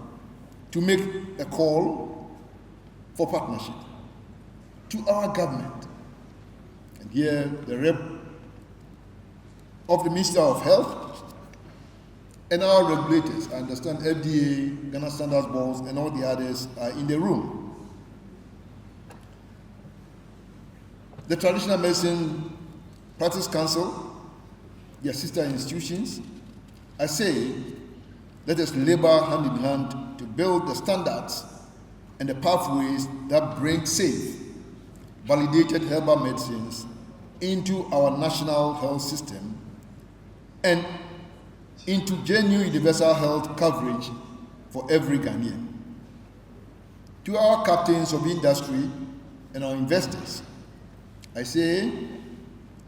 to make a call for partnership to our government. And here the rep of the Minister of Health and our regulators, I understand FDA, Ghana Standards Board, and all the others are in the room. The Traditional Medicine Practice Council, their sister institutions, I say, let us labor hand in hand to build the standards and the pathways that bring safe, validated herbal medicines into our national health system and into genuine universal health coverage for every Ghanaian. To our captains of industry and our investors, I say,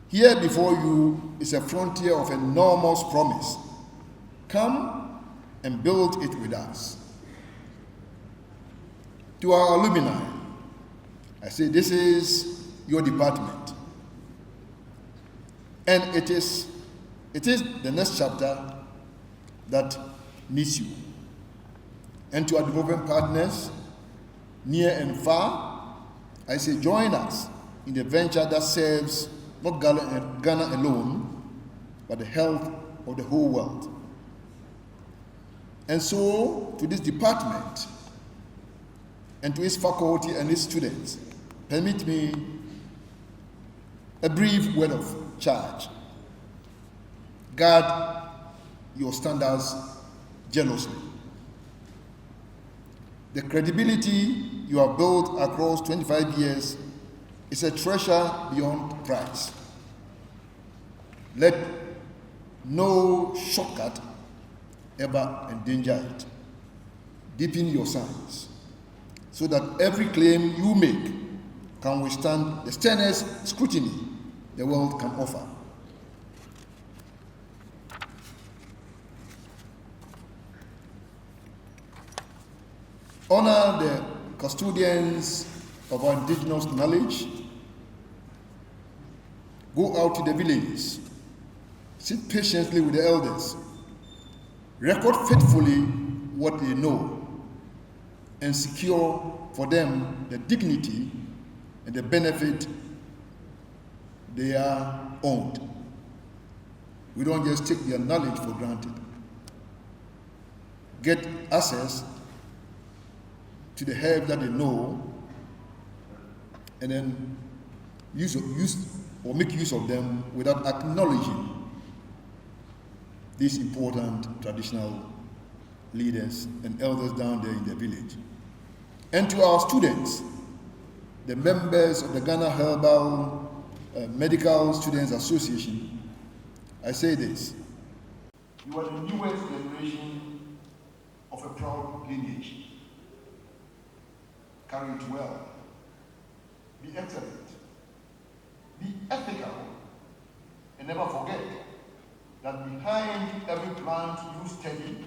here before you is a frontier of enormous promise. Come and build it with us. To our alumni, I say, this is your department. And it is the next chapter that needs you. And to our development partners, near and far, I say, join us in the venture that serves not Ghana alone, but the health of the whole world. And so, to this department, and to its faculty and its students, permit me a brief word of charge. Guard your standards jealously. The credibility you have built across 25 years is a treasure beyond price. Let no shortcut ever endanger it. Deepen your science so that every claim you make can withstand the sternest scrutiny the world can offer. Honor the custodians of our indigenous knowledge. Go out to the villages. Sit patiently with the elders. Record faithfully what they know and secure for them the dignity and the benefit they are owed. We don't just take their knowledge for granted. Get access to the help that they know, and then make use of them without acknowledging these important traditional leaders and elders down there in the village. And to our students, the members of the Ghana Herbal Medical Students Association, I say this: you are the newest generation of a proud lineage. Carry it well. Be excellent. Be ethical. And never forget that behind every plant you study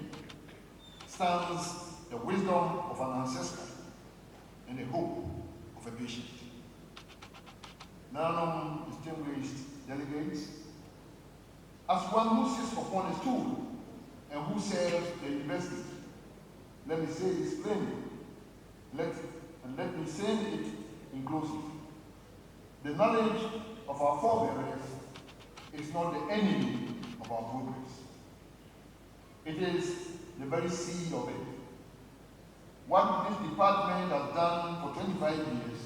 stands the wisdom of an ancestor and the hope of a patient. Now, distinguished delegates, as one who sits upon a stool and who serves the university, let me say this plainly. Let me say it inclusive. The knowledge of our forebears is not the enemy of our progress. It is the very seed of it. What this department has done for 25 years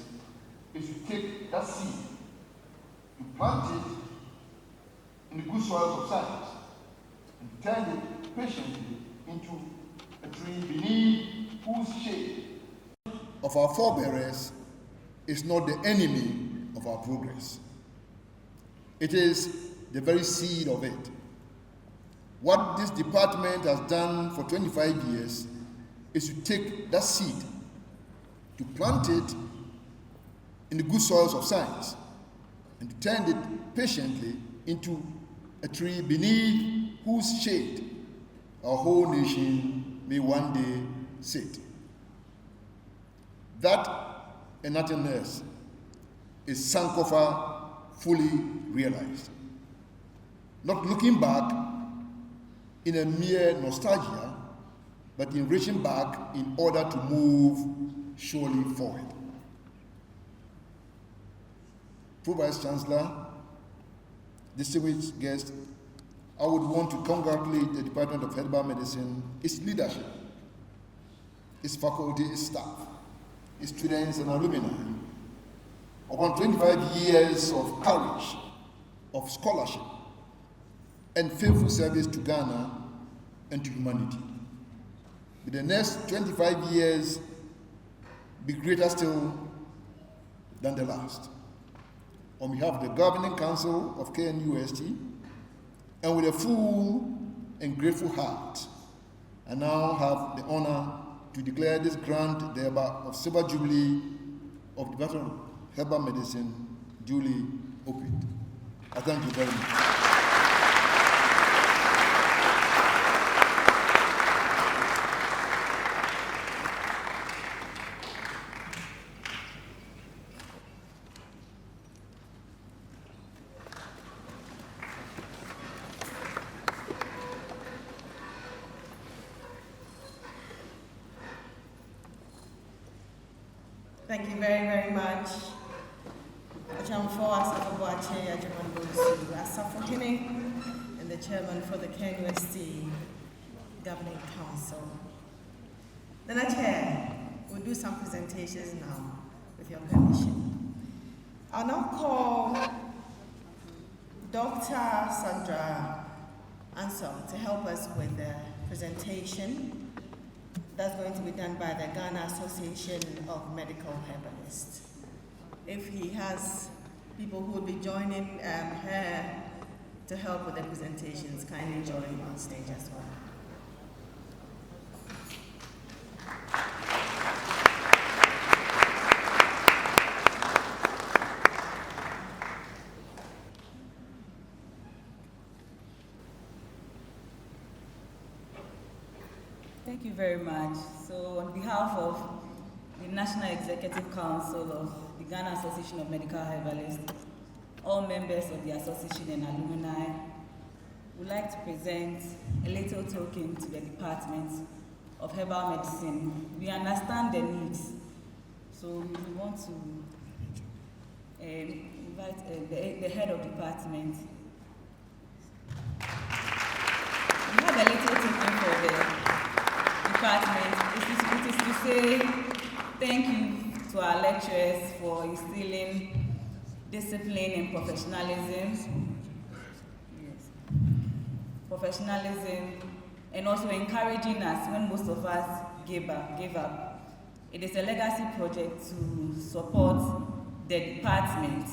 is to take that seed to plant it in the good soils of science and turn it patiently into a tree beneath whose shade of our forebears is not the enemy of our progress. It is the very seed of it. What this department has done for 25 years is to take that seed, to plant it in the good soils of science, and to turn it patiently into a tree beneath whose shade our whole nation may one day sit. That and nothing else is Sankofa fully realized. Not looking back in a mere nostalgia, but in reaching back in order to move surely forward. Pro-Vice Chancellor, distinguished guests, I would want to congratulate the Department of Herbal Medicine, its leadership, its faculty, its staff, its students and alumni, upon 25 years of courage, of scholarship, and faithful service to Ghana and to humanity. May the next 25 years be greater still than the last. On behalf of the Governing Council of KNUST, and with a full and grateful heart, I now have the honor to declare this grand Deba of Silver Jubilee of the Department of Herbal Medicine duly opened. I thank you very much. Thank you very, very much. And the chairman for the KNUST Governing Council. Then I chair, we'll do some presentations now, with your permission. I'll now call Dr. Sandra Ansel to help us with the presentation that's going to be done by the Ghana Association of Medical Herbalists. If he has people who will be joining her to help with the presentations, kindly join on stage as well. Thank you very much. So on behalf of the National Executive Council of the Ghana Association of Medical Herbalists, all members of the association and alumni, would like to present a little token to the Department of Herbal Medicine. We understand the needs, so we want to invite the head of department. We have a little token for the department. It is to say thank you to our lecturers for instilling discipline and professionalism. Yes. Professionalism, and also encouraging us when most of us gave up. It is a legacy project to support the department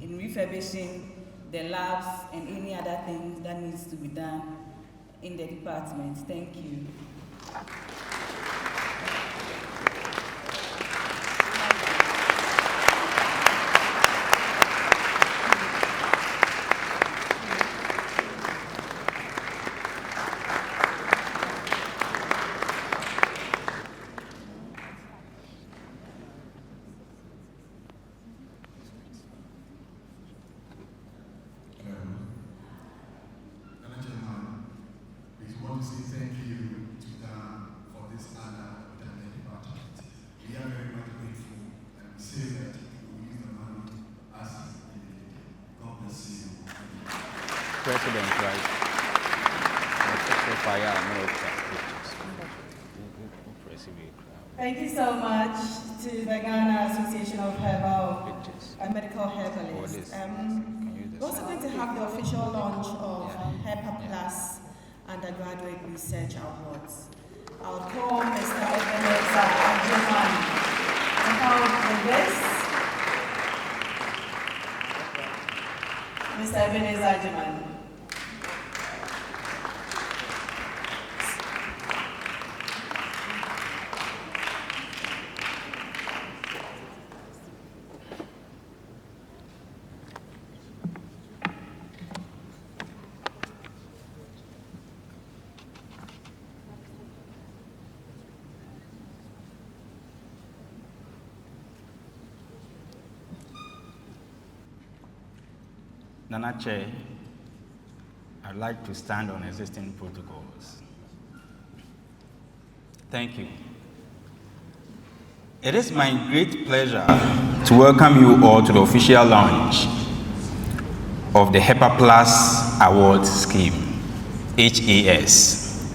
in refurbishing the labs and any other things that needs to be done in the department. Thank you. President, right? Fire, no pictures. Thank you so much to the Ghana Association of Herbal and Medical Herbalists. We're also going to have the official launch of Hepa Plus Undergraduate Research Awards. I'll call Mr. Ebenezer Ajiman to help with this. Mr. Ebenezer Ajiman. Nana Chair, I'd like to stand on existing protocols. Thank you. It is my great pleasure to welcome you all to the official launch of the Hepa Plus Award Scheme, HAS.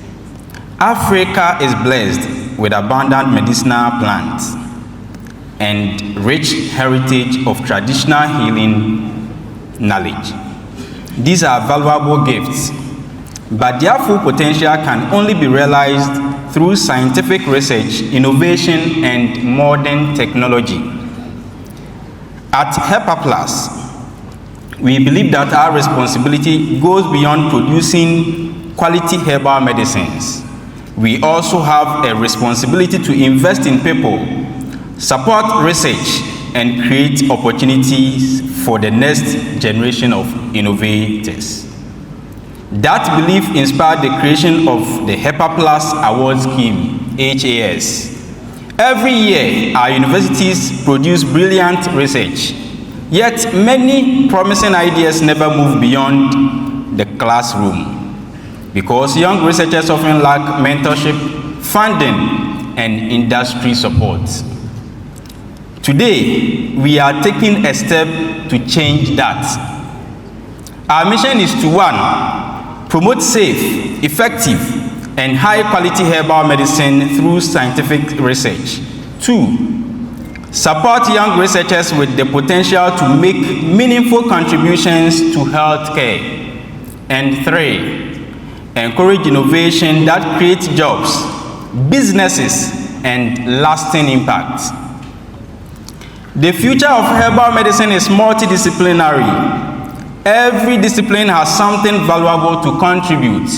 Africa is blessed with abundant medicinal plants and rich heritage of traditional healing knowledge. These are valuable gifts, but their full potential can only be realized through scientific research, innovation, and modern technology. At Hepa Plus, we believe that our responsibility goes beyond producing quality herbal medicines. We also have a responsibility to invest in people, support research, and create opportunities for the next generation of innovators. That belief inspired the creation of the Hepa Plus Award Scheme, HAS. Every year, our universities produce brilliant research, yet many promising ideas never move beyond the classroom because young researchers often lack mentorship, funding, and industry support. Today, we are taking a step to change that. Our mission is to 1, promote safe, effective, and high-quality herbal medicine through scientific research. 2, support young researchers with the potential to make meaningful contributions to healthcare. And 3, encourage innovation that creates jobs, businesses, and lasting impact. The future of herbal medicine is multidisciplinary. Every discipline has something valuable to contribute.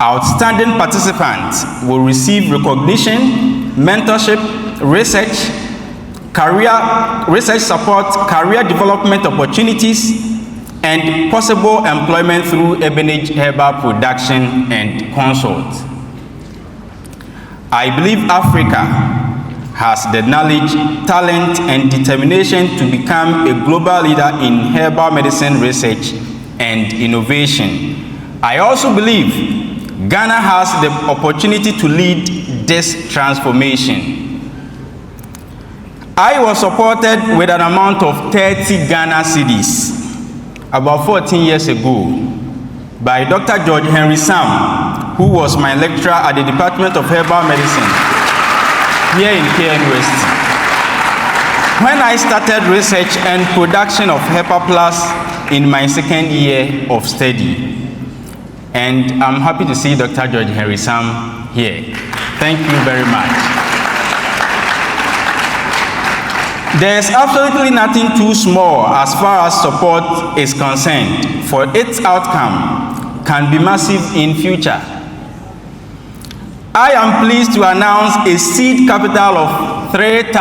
Outstanding participants will receive recognition, mentorship, research support, career development opportunities, and possible employment through Ebonage herbal production and consult. I believe Africa has the knowledge, talent, and determination to become a global leader in herbal medicine research and innovation. I also believe Ghana has the opportunity to lead this transformation. I was supported with an amount of 30 Ghana cedis about 14 years ago by Dr. George Henry Sam, who was my lecturer at the Department of Herbal Medicine here in KNUST. When I started research and production of Hepa Plus in my second year of study. And I'm happy to see Dr. George Henry Sam here. Thank you very much. There's absolutely nothing too small as far as support is concerned, for its outcome can be massive in future. I am pleased to announce a seed capital of $3,000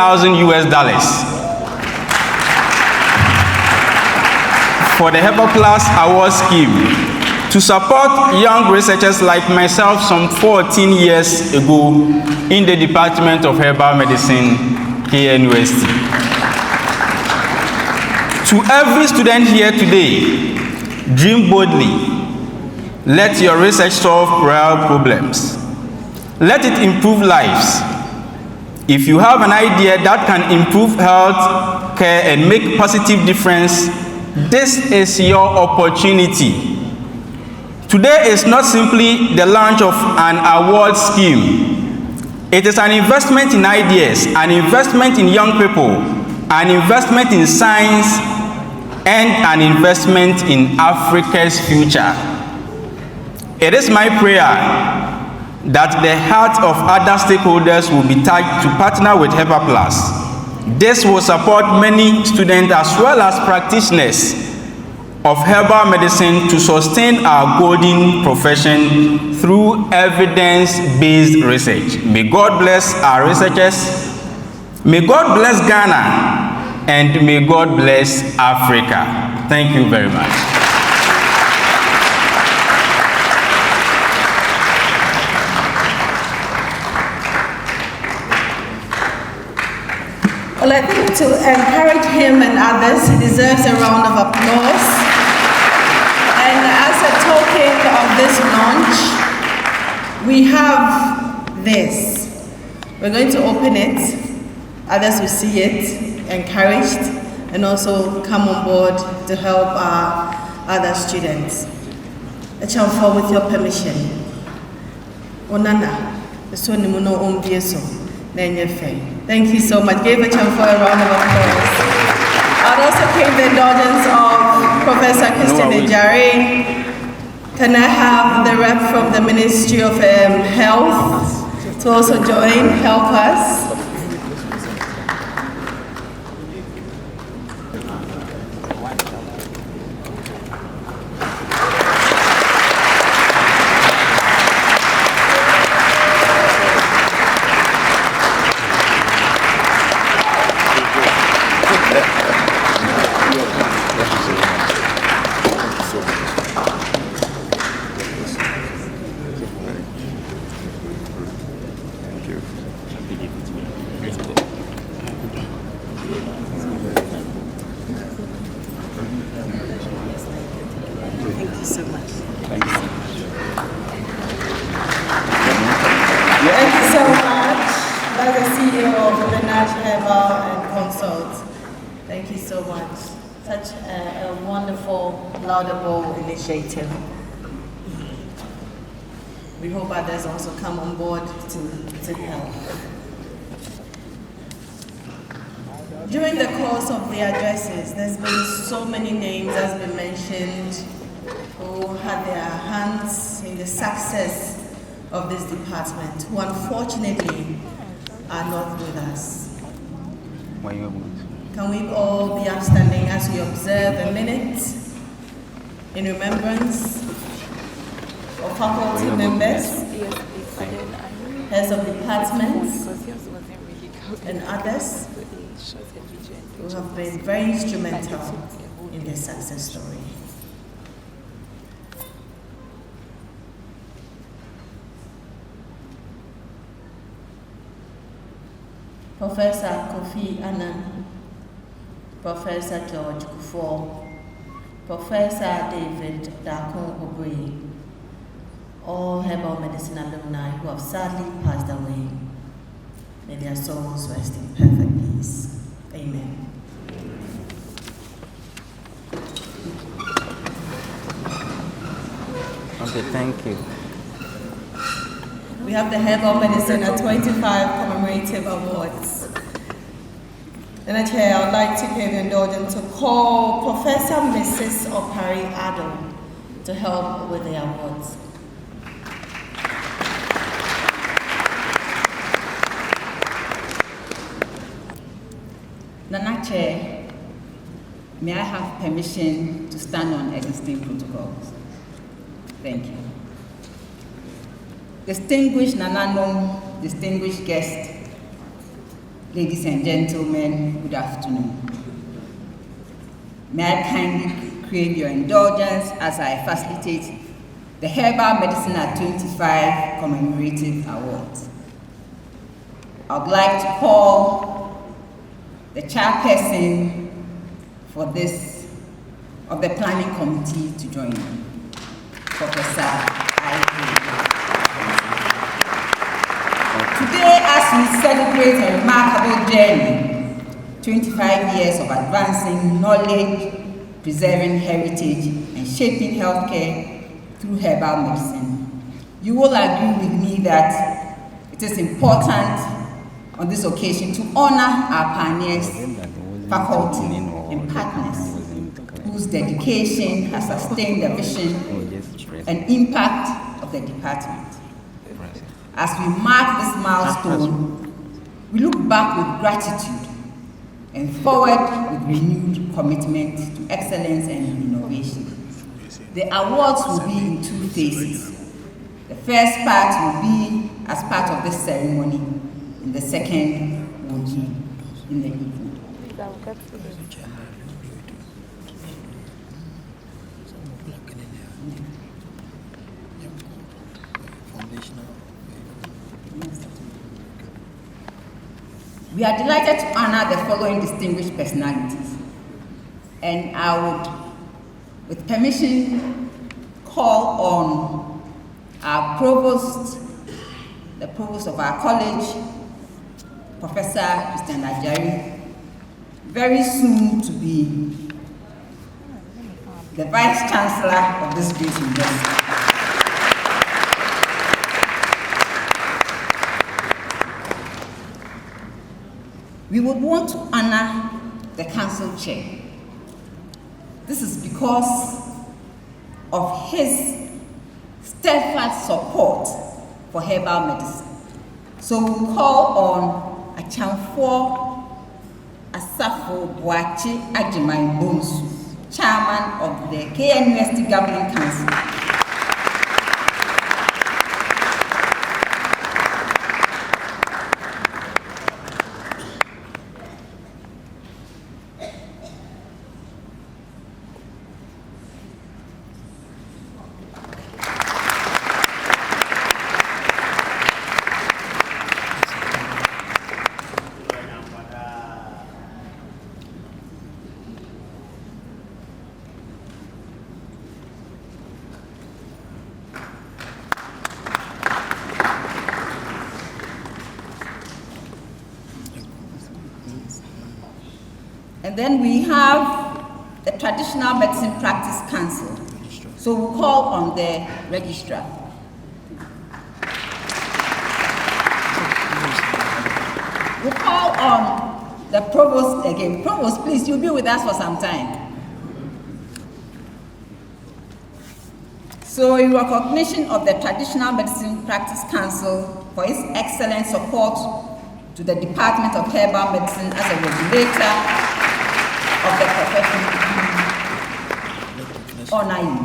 for the Hepa Plus Award Scheme to support young researchers like myself some 14 years ago in the Department of Herbal Medicine, KNUST. To every student here today, dream boldly. Let your research solve real problems. Let it improve lives. If you have an idea that can improve health care and make positive difference, this is your opportunity. Today is not simply the launch of an award scheme. It is an investment in ideas, an investment in young people, an investment in science, and an investment in Africa's future. It is my prayer that the heart of other stakeholders will be touched to partner with Hepa Plus. This will support many students as well as practitioners of herbal medicine to sustain our golden profession through evidence-based research. May God bless our researchers, may God bless Ghana, and may God bless Africa. Thank you very much. Well, I think to encourage him and others, he deserves a round of applause. And as a token of this launch, we have this. We're going to open it. Others will see it, encouraged, and also come on board to help our other students. Echamfo, with your permission. Onana, the son no umbieso, nenyefe. Thank you so much. Give Echamfo a round of applause. I'd also claim the indulgence of Professor Christine Ejari. Can I have the rep from the Ministry of Health to also join, help us? Herbal and Consult. Thank you so much. Such a wonderful, laudable initiative. We hope others also come on board to help. During the course of the addresses, there's been so many names that's been mentioned who had their hands in the success of this department, who unfortunately are not with us. Can we all be upstanding as we observe a minute in remembrance of faculty members, heads of departments, and others who have been very instrumental in this success story. Professor Kofi Annan, Professor George Kufuor, Professor David Dakon Obui, all herbal medicine alumni who have sadly passed away. May their souls rest in perfect peace. Amen. Okay, thank you. We have the Herbal Medicine at 25 commemorative awards. And Chair, I would like to give the indulgence to call Professor Mrs. Opari Addo to help with the awards. Nana Chair, may I have permission to stand on existing protocols? Thank you. Distinguished Nananom, distinguished guests, ladies and gentlemen, good afternoon. May I kindly crave your indulgence as I facilitate the Herbal Medicine at 25 Commemorative Awards. I would like to call the chairperson for this, of the planning committee to join me, Professor I.A. Today, as we celebrate a remarkable journey, 25 years of advancing knowledge, preserving heritage, and shaping healthcare through herbal medicine, you will agree with me that it It is important on this occasion to honor our pioneers, faculty, and partners whose dedication has sustained the vision and impact of the department. As we mark this milestone, we look back with gratitude and forward with renewed commitment to excellence and innovation. The awards will be in 2 phases. The first part will be as part of this ceremony, and the second will be in the evening. We are delighted to honor the following distinguished personalities, and I would, with permission, call on our provost, the provost of our college, Professor Christian Ajari, very soon to be the Vice Chancellor of this great university. We would want to honor the council chair. This is because of his steadfast support for herbal medicine. So we call on Achamfo Asafo Boachi Ajimai Bonsu, Chairman of the KNUST Governing Council. And then we have the Traditional Medicine Practice Council. So we'll call on the registrar. We'll call on the provost again. Provost, please, you'll be with us for some time. So in recognition of the Traditional Medicine Practice Council for its excellent support to the Department of Herbal Medicine as a regulator of the profession, honor you.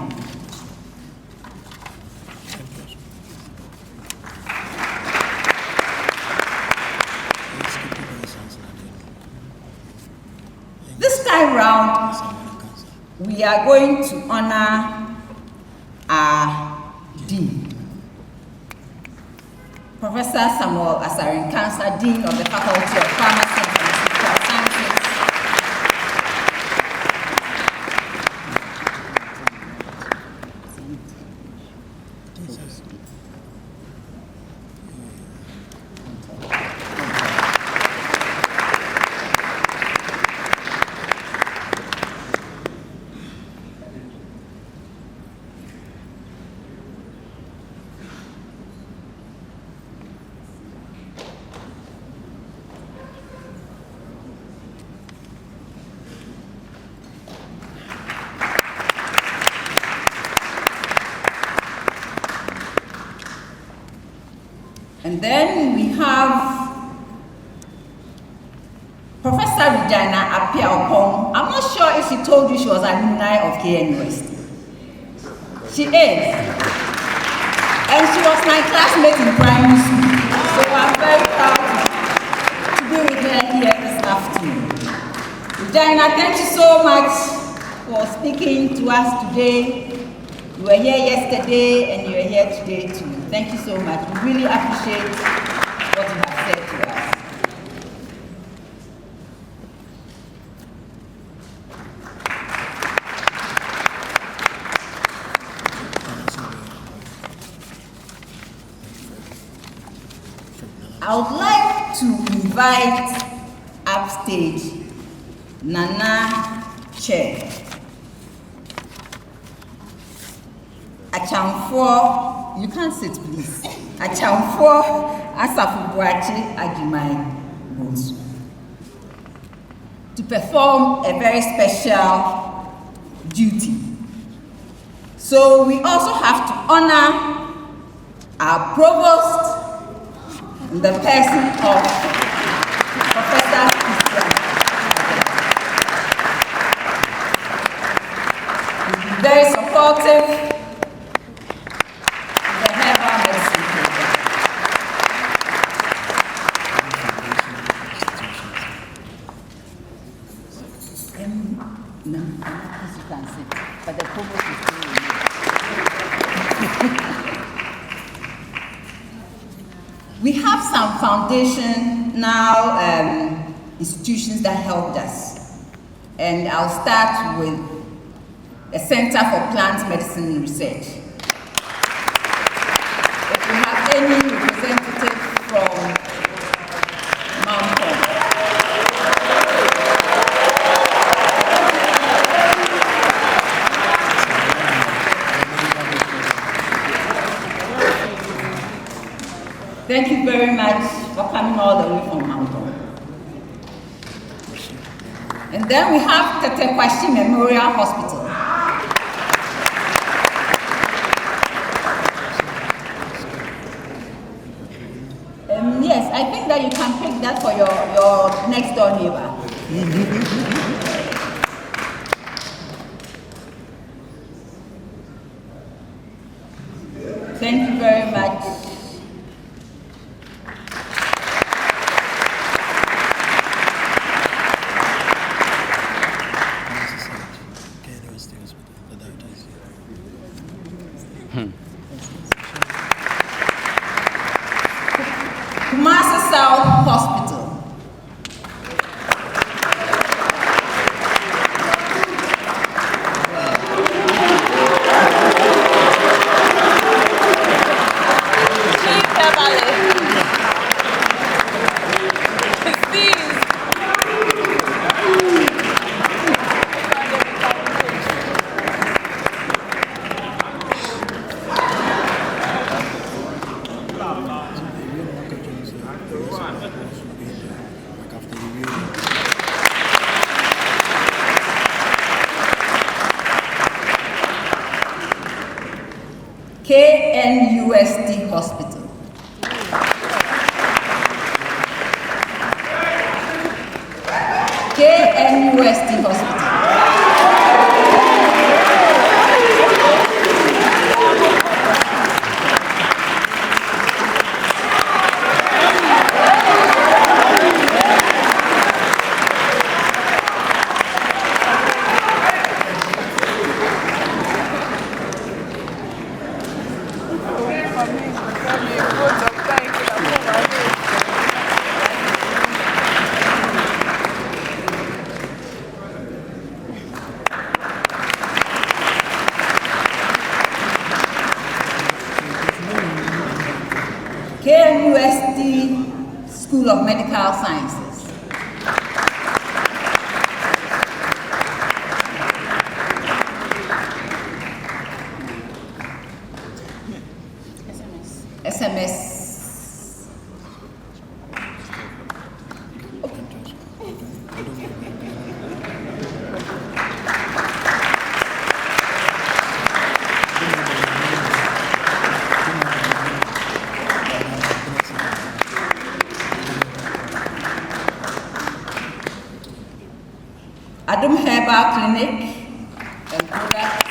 This time round, we are going to honor our Dean, Professor Samuel Asarin Kansa, Dean of the Faculty of Pharmacy and Pharmaceutical Sciences. And then we have Professor Regina Apia-Opong. I'm not sure if she told you she was an alumni of KNUST. She is. And she was my classmate in primary school. So I'm very proud to be with her here this afternoon. Regina, thank you so much for speaking to us today. You were here yesterday and you are here today too. Thank you so much. We really appreciate what you have said to us. I would like to invite upstage Nana Chair, Achamfo, you can't sit please, Achamfo Asafu Ajimai Bonsu to perform a very special duty. So we also have to honor our provost in the person of Professor Christian. He's been very supportive of the Herbal medicine program. No, as you can see, but the provost is still with me. We have some foundational institutions that helped us. And I'll start with the Center for Plant Medicine Research. If we have any representative from Mount Kong. Thank you very much for coming all the way from Mount Kong. And then we have Tetekwashi Memorial Hospital. Yes, I think that you can pick that for your next door neighbor. Thank you very much. Kumasi South Hospital. KNUST Hospital. KNUST Hospital. KNUST School of Medical Sciences. SMS. Herbal Clinic and products.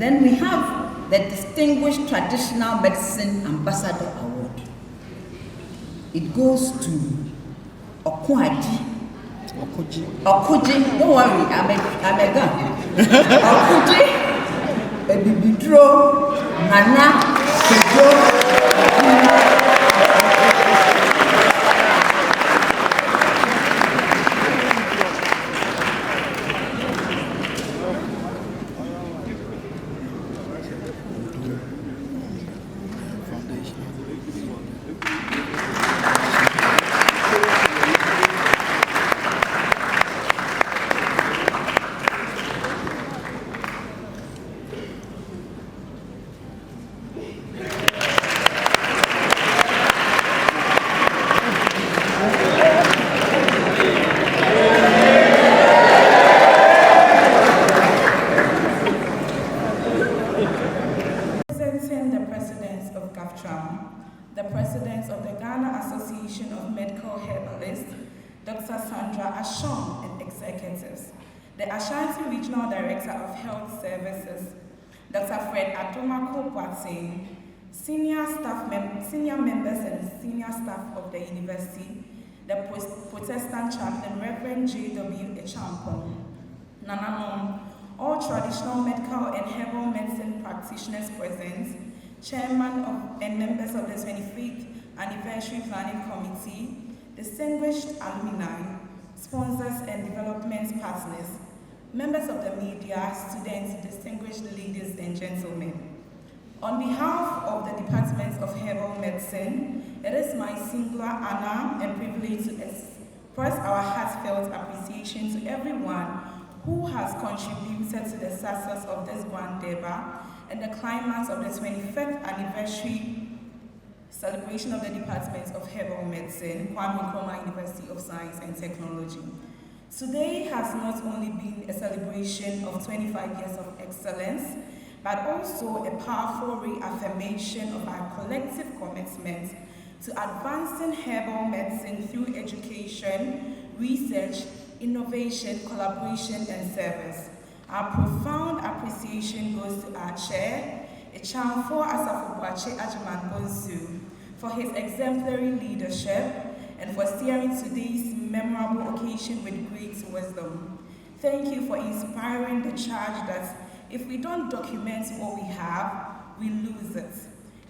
then we have the Distinguished Traditional Medicine Ambassador Award. It goes to Okwaji. Okuji, don't worry, I'm a gun. Okuji, Ebibidro, Nana, Pedro. The President of the Ghana Association of Medical Herbalists, Dr. Sandra Ashong, and executives, the Ashanti Regional Director of Health Services, Dr. Fred Atomako Boateng, senior members and senior staff of the university, the Protestant Chaplain Reverend J.W. Echampong, Nananom, all traditional medical and herbal medicine practitioners present, Chairman and members of the 25th Anniversary Planning Committee, distinguished alumni, sponsors and development partners, members of the media, students, distinguished ladies and gentlemen. On behalf of the Department of Herbal Medicine, it is my singular honor and privilege to express our heartfelt appreciation to everyone who has contributed to the success of this grand endeavor and the climax of the 25th anniversary celebration of the Department of Herbal Medicine, Kwame Nkrumah University of Science and Technology. Today has not only been a celebration of 25 years of excellence, but also a powerful reaffirmation of our collective commitment to advancing herbal medicine through education, research, innovation, collaboration, and service. Our profound appreciation goes to our chair, Echamfo Asafu-Boakye Agyeman-Bonsu, for his exemplary leadership and for steering today's memorable occasion with great wisdom. Thank you for inspiring the charge that if we don't document what we have, we lose it.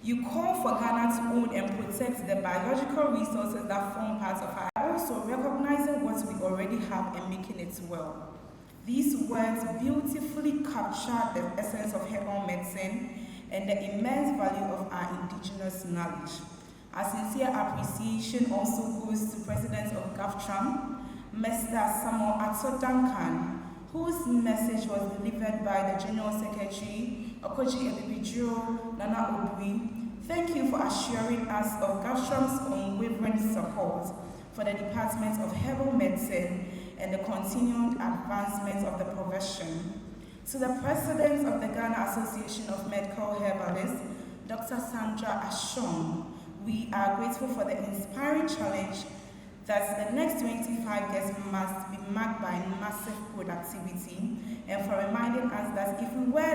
You call for Ghana to own and protect the biological resources that form part of our, also recognizing what we already have and making it well. These words beautifully capture the essence of herbal medicine and the immense value of our indigenous knowledge. Our sincere appreciation also goes to President of GAFTRAM, Mr. Samuel Ato Duncan, whose message was delivered by the General Secretary, Okoji Ebibijiro Nana Obui. Thank you for assuring us of GAFTRAM's unwavering support for the Department of Herbal Medicine and the continued advancement of the profession. To the President of the Ghana Association of Medical Herbalists, Dr. Sandra Ashong, we are grateful for the inspiring challenge that the next 25 years must be marked by massive productivity, and for reminding us that if we wear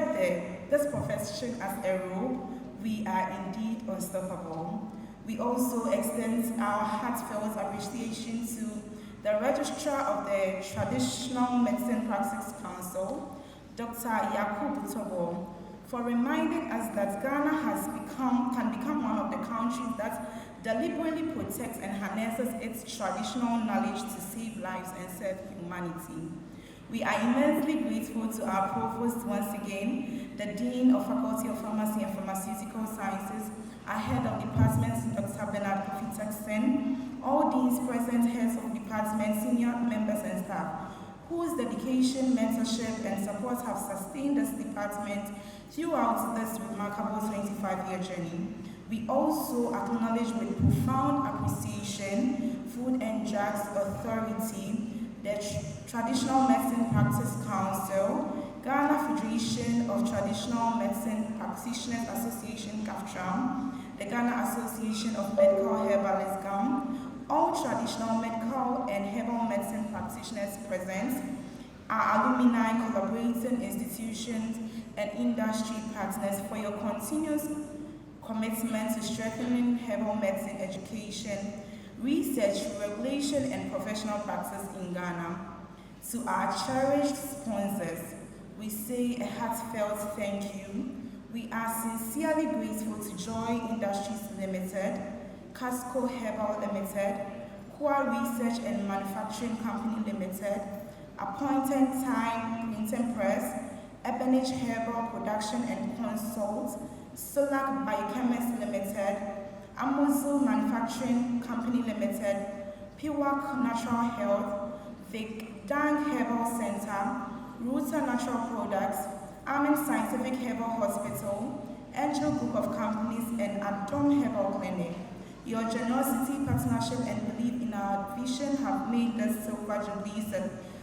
this profession as a role, we are indeed unstoppable. We also extend our heartfelt appreciation to the Registrar of the Traditional Medicine Practice Council, Dr. Yakubu Tobo, for reminding us that Ghana can become one of the countries that deliberately protects and harnesses its traditional knowledge to save lives and serve humanity. We are immensely grateful to our Provost once again, the Dean of Faculty of Pharmacy and Pharmaceutical Sciences, our Head of Departments, Dr. Bernard Kofi-Texen, all deans present, heads of departments, senior members and staff, whose dedication, mentorship, and support have sustained this department throughout this remarkable 25-year journey. We also acknowledge with profound appreciation Food and Drugs Authority, the Traditional Medicine Practice Council, Ghana Federation of Traditional Medicine Practitioners Association, GAFTRAM, the Ghana Association of Medical Herbalists, GAM, all traditional medical and herbal medicine practitioners present, our alumni, collaborating institutions, and industry partners for your continuous commitment to strengthening herbal medicine education, research, regulation, and professional practice in Ghana. To our cherished sponsors, we say a heartfelt thank you. We are sincerely grateful to Joy Industries Limited, Casco Herbal Limited, Core Research and Manufacturing Company Limited, Appointed Time Printing Press, Ebonage Herbal Production and Consult, Solac Biochemists Limited, Amozo Manufacturing Company Limited, Piwak Natural Health, Vic Dang Herbal Center, Ruta Natural Products, Amen Scientific Herbal Hospital, Angel Group of Companies, and Adom Herbal Clinic. Your generosity, partnership, and belief in our vision have made this Silver Jubilee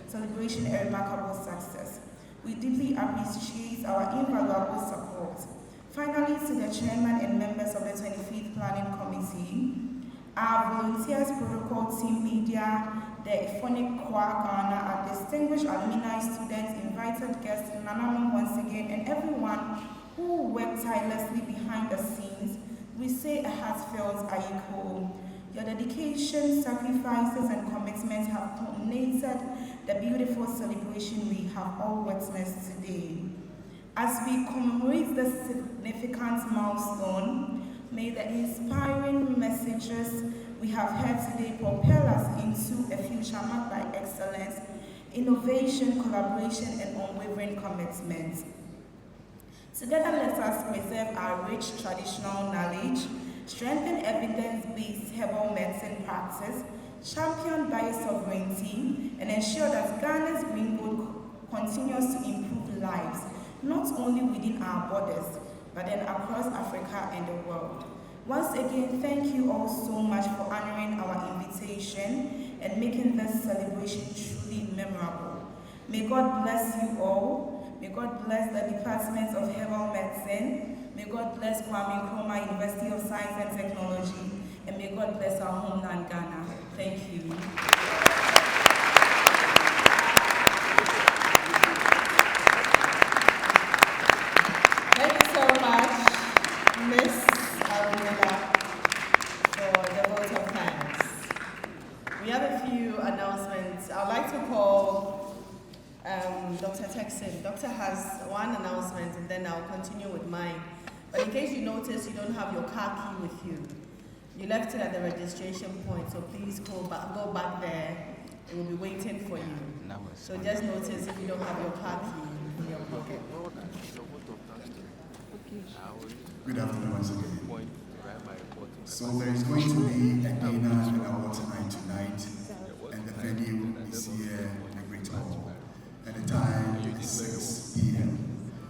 celebration a remarkable success. We deeply appreciate our invaluable support. Finally, to the chairman and members of the 25th Planning Committee, our volunteers, protocol team, media, the Ephonic Choir Ghana, our distinguished alumni, students, invited guests, Nanano once again, and everyone who worked tirelessly behind the scenes, we say a heartfelt Ayiko. Your dedication, sacrifices, and commitments have culminated the beautiful celebration we have all witnessed today. As we commemorate this significant milestone, may the inspiring messages we have heard today propel us into a future marked by excellence, innovation, collaboration, and unwavering commitment. Together, let us preserve our rich traditional knowledge, strengthen evidence-based herbal medicine practice, champion biosovereignty, and ensure that Ghana's green gold continues to improve lives, not only within our borders, but then across Africa and the world. Once again, thank you all so much for honoring our invitation and making this celebration truly memorable. May God bless you all. May God bless the Department of Herbal Medicine. May God bless Kwame Nkrumah University of Science and Technology. And may God bless our homeland, Ghana. Thank you. Thank you so much, Ms. Arunela, for the vote of thanks. We have a few announcements. I'd like to call Dr. Texan. Doctor has one announcement, and then I'll continue with mine. But in case you notice you don't have your car key with you, you left it at the registration point, so please go back there. It will be waiting for you. So just notice if you don't have your car key in your pocket. Good afternoon once again. So there is going to be a dinner and award tonight, and the venue is here in the Great Hall. And the time is 6 p.m.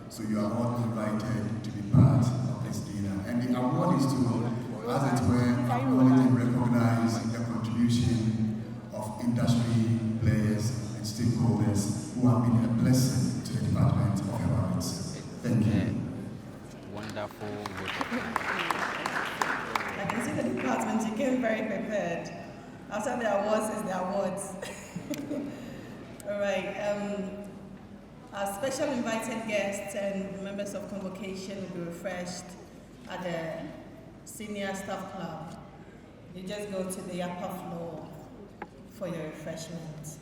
So you are all invited to be part of this dinner. And the award is to, as it were, acknowledge and recognize the contribution of industry players and stakeholders who have been a blessing to the Department of Herbal Medicine. Thank you. Wonderful. I can see the department, you came very prepared. After the awards is the awards. All right. Our special invited guests and members of convocation will be refreshed at the Senior Staff Club. You just go to the upper floor for your refreshment.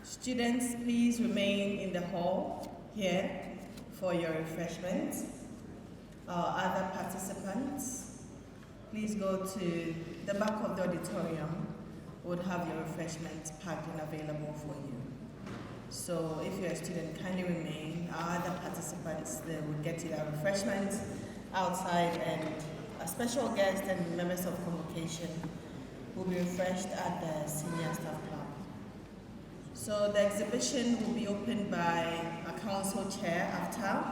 Students, please remain in the hall here for your refreshment. Our other participants, please go to the back of the auditorium. Would have your refreshments packed and available for you. So if you're a student, kindly remain. Our other participants, they will get you their refreshments outside, and a special guest and members of convocation will be refreshed at the Senior Staff Club. So the exhibition will be opened by a council chair after.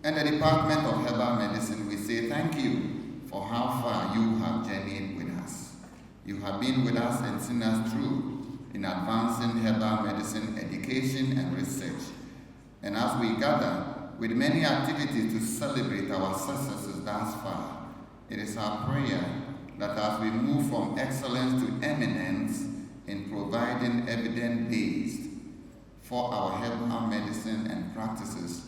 And the Department of Herbal Medicine, we say thank you for how far you have journeyed with us. You have been with us and seen us through in advancing herbal medicine education and research. And as we gather with many activities to celebrate our successes thus far, it is our prayer that as we move from excellence to eminence in providing evidence-based for our herbal medicine and practices,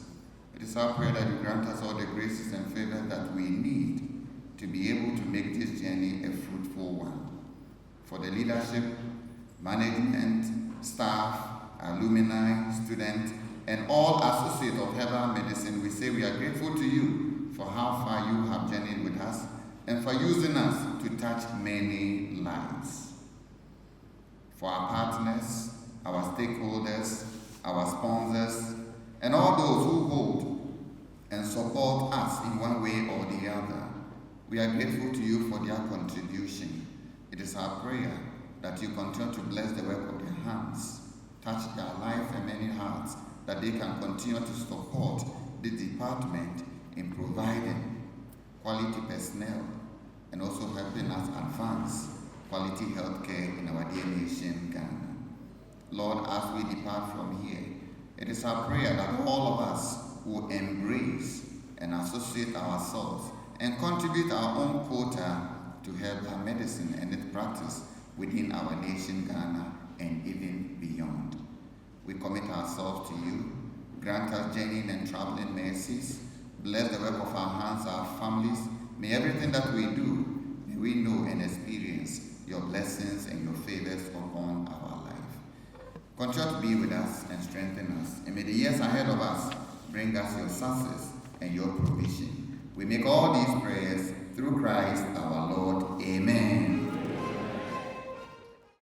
It is our prayer that you grant us all the graces and favors that we need to be able to make this journey a fruitful one. For the leadership, management, staff, alumni, students, and all associates of Herbal Medicine, we say we are grateful to you for how far you have journeyed with us and for using us to touch many lives. For our partners, our stakeholders, our sponsors, and all those who hold and support us in one way or the other, we are grateful to you for their contribution. It is our prayer that you continue to bless the work of their hands, touch their life and many hearts, that they can continue to support the department in providing quality personnel and also helping us advance quality healthcare in our dear nation, Ghana. Lord, as we depart from here, it is our prayer that all of us will embrace and associate ourselves and contribute our own quota to Herbal Medicine and its practice within our nation, Ghana, and even beyond. We commit ourselves to you. Grant us journeying and traveling mercies. Bless the work of our hands, our families. May everything that we do, may we know and experience your blessings and your favors upon our life. Continue to be with us and strengthen us. And may the years ahead of us bring us your success and your provision. We make all these prayers through Christ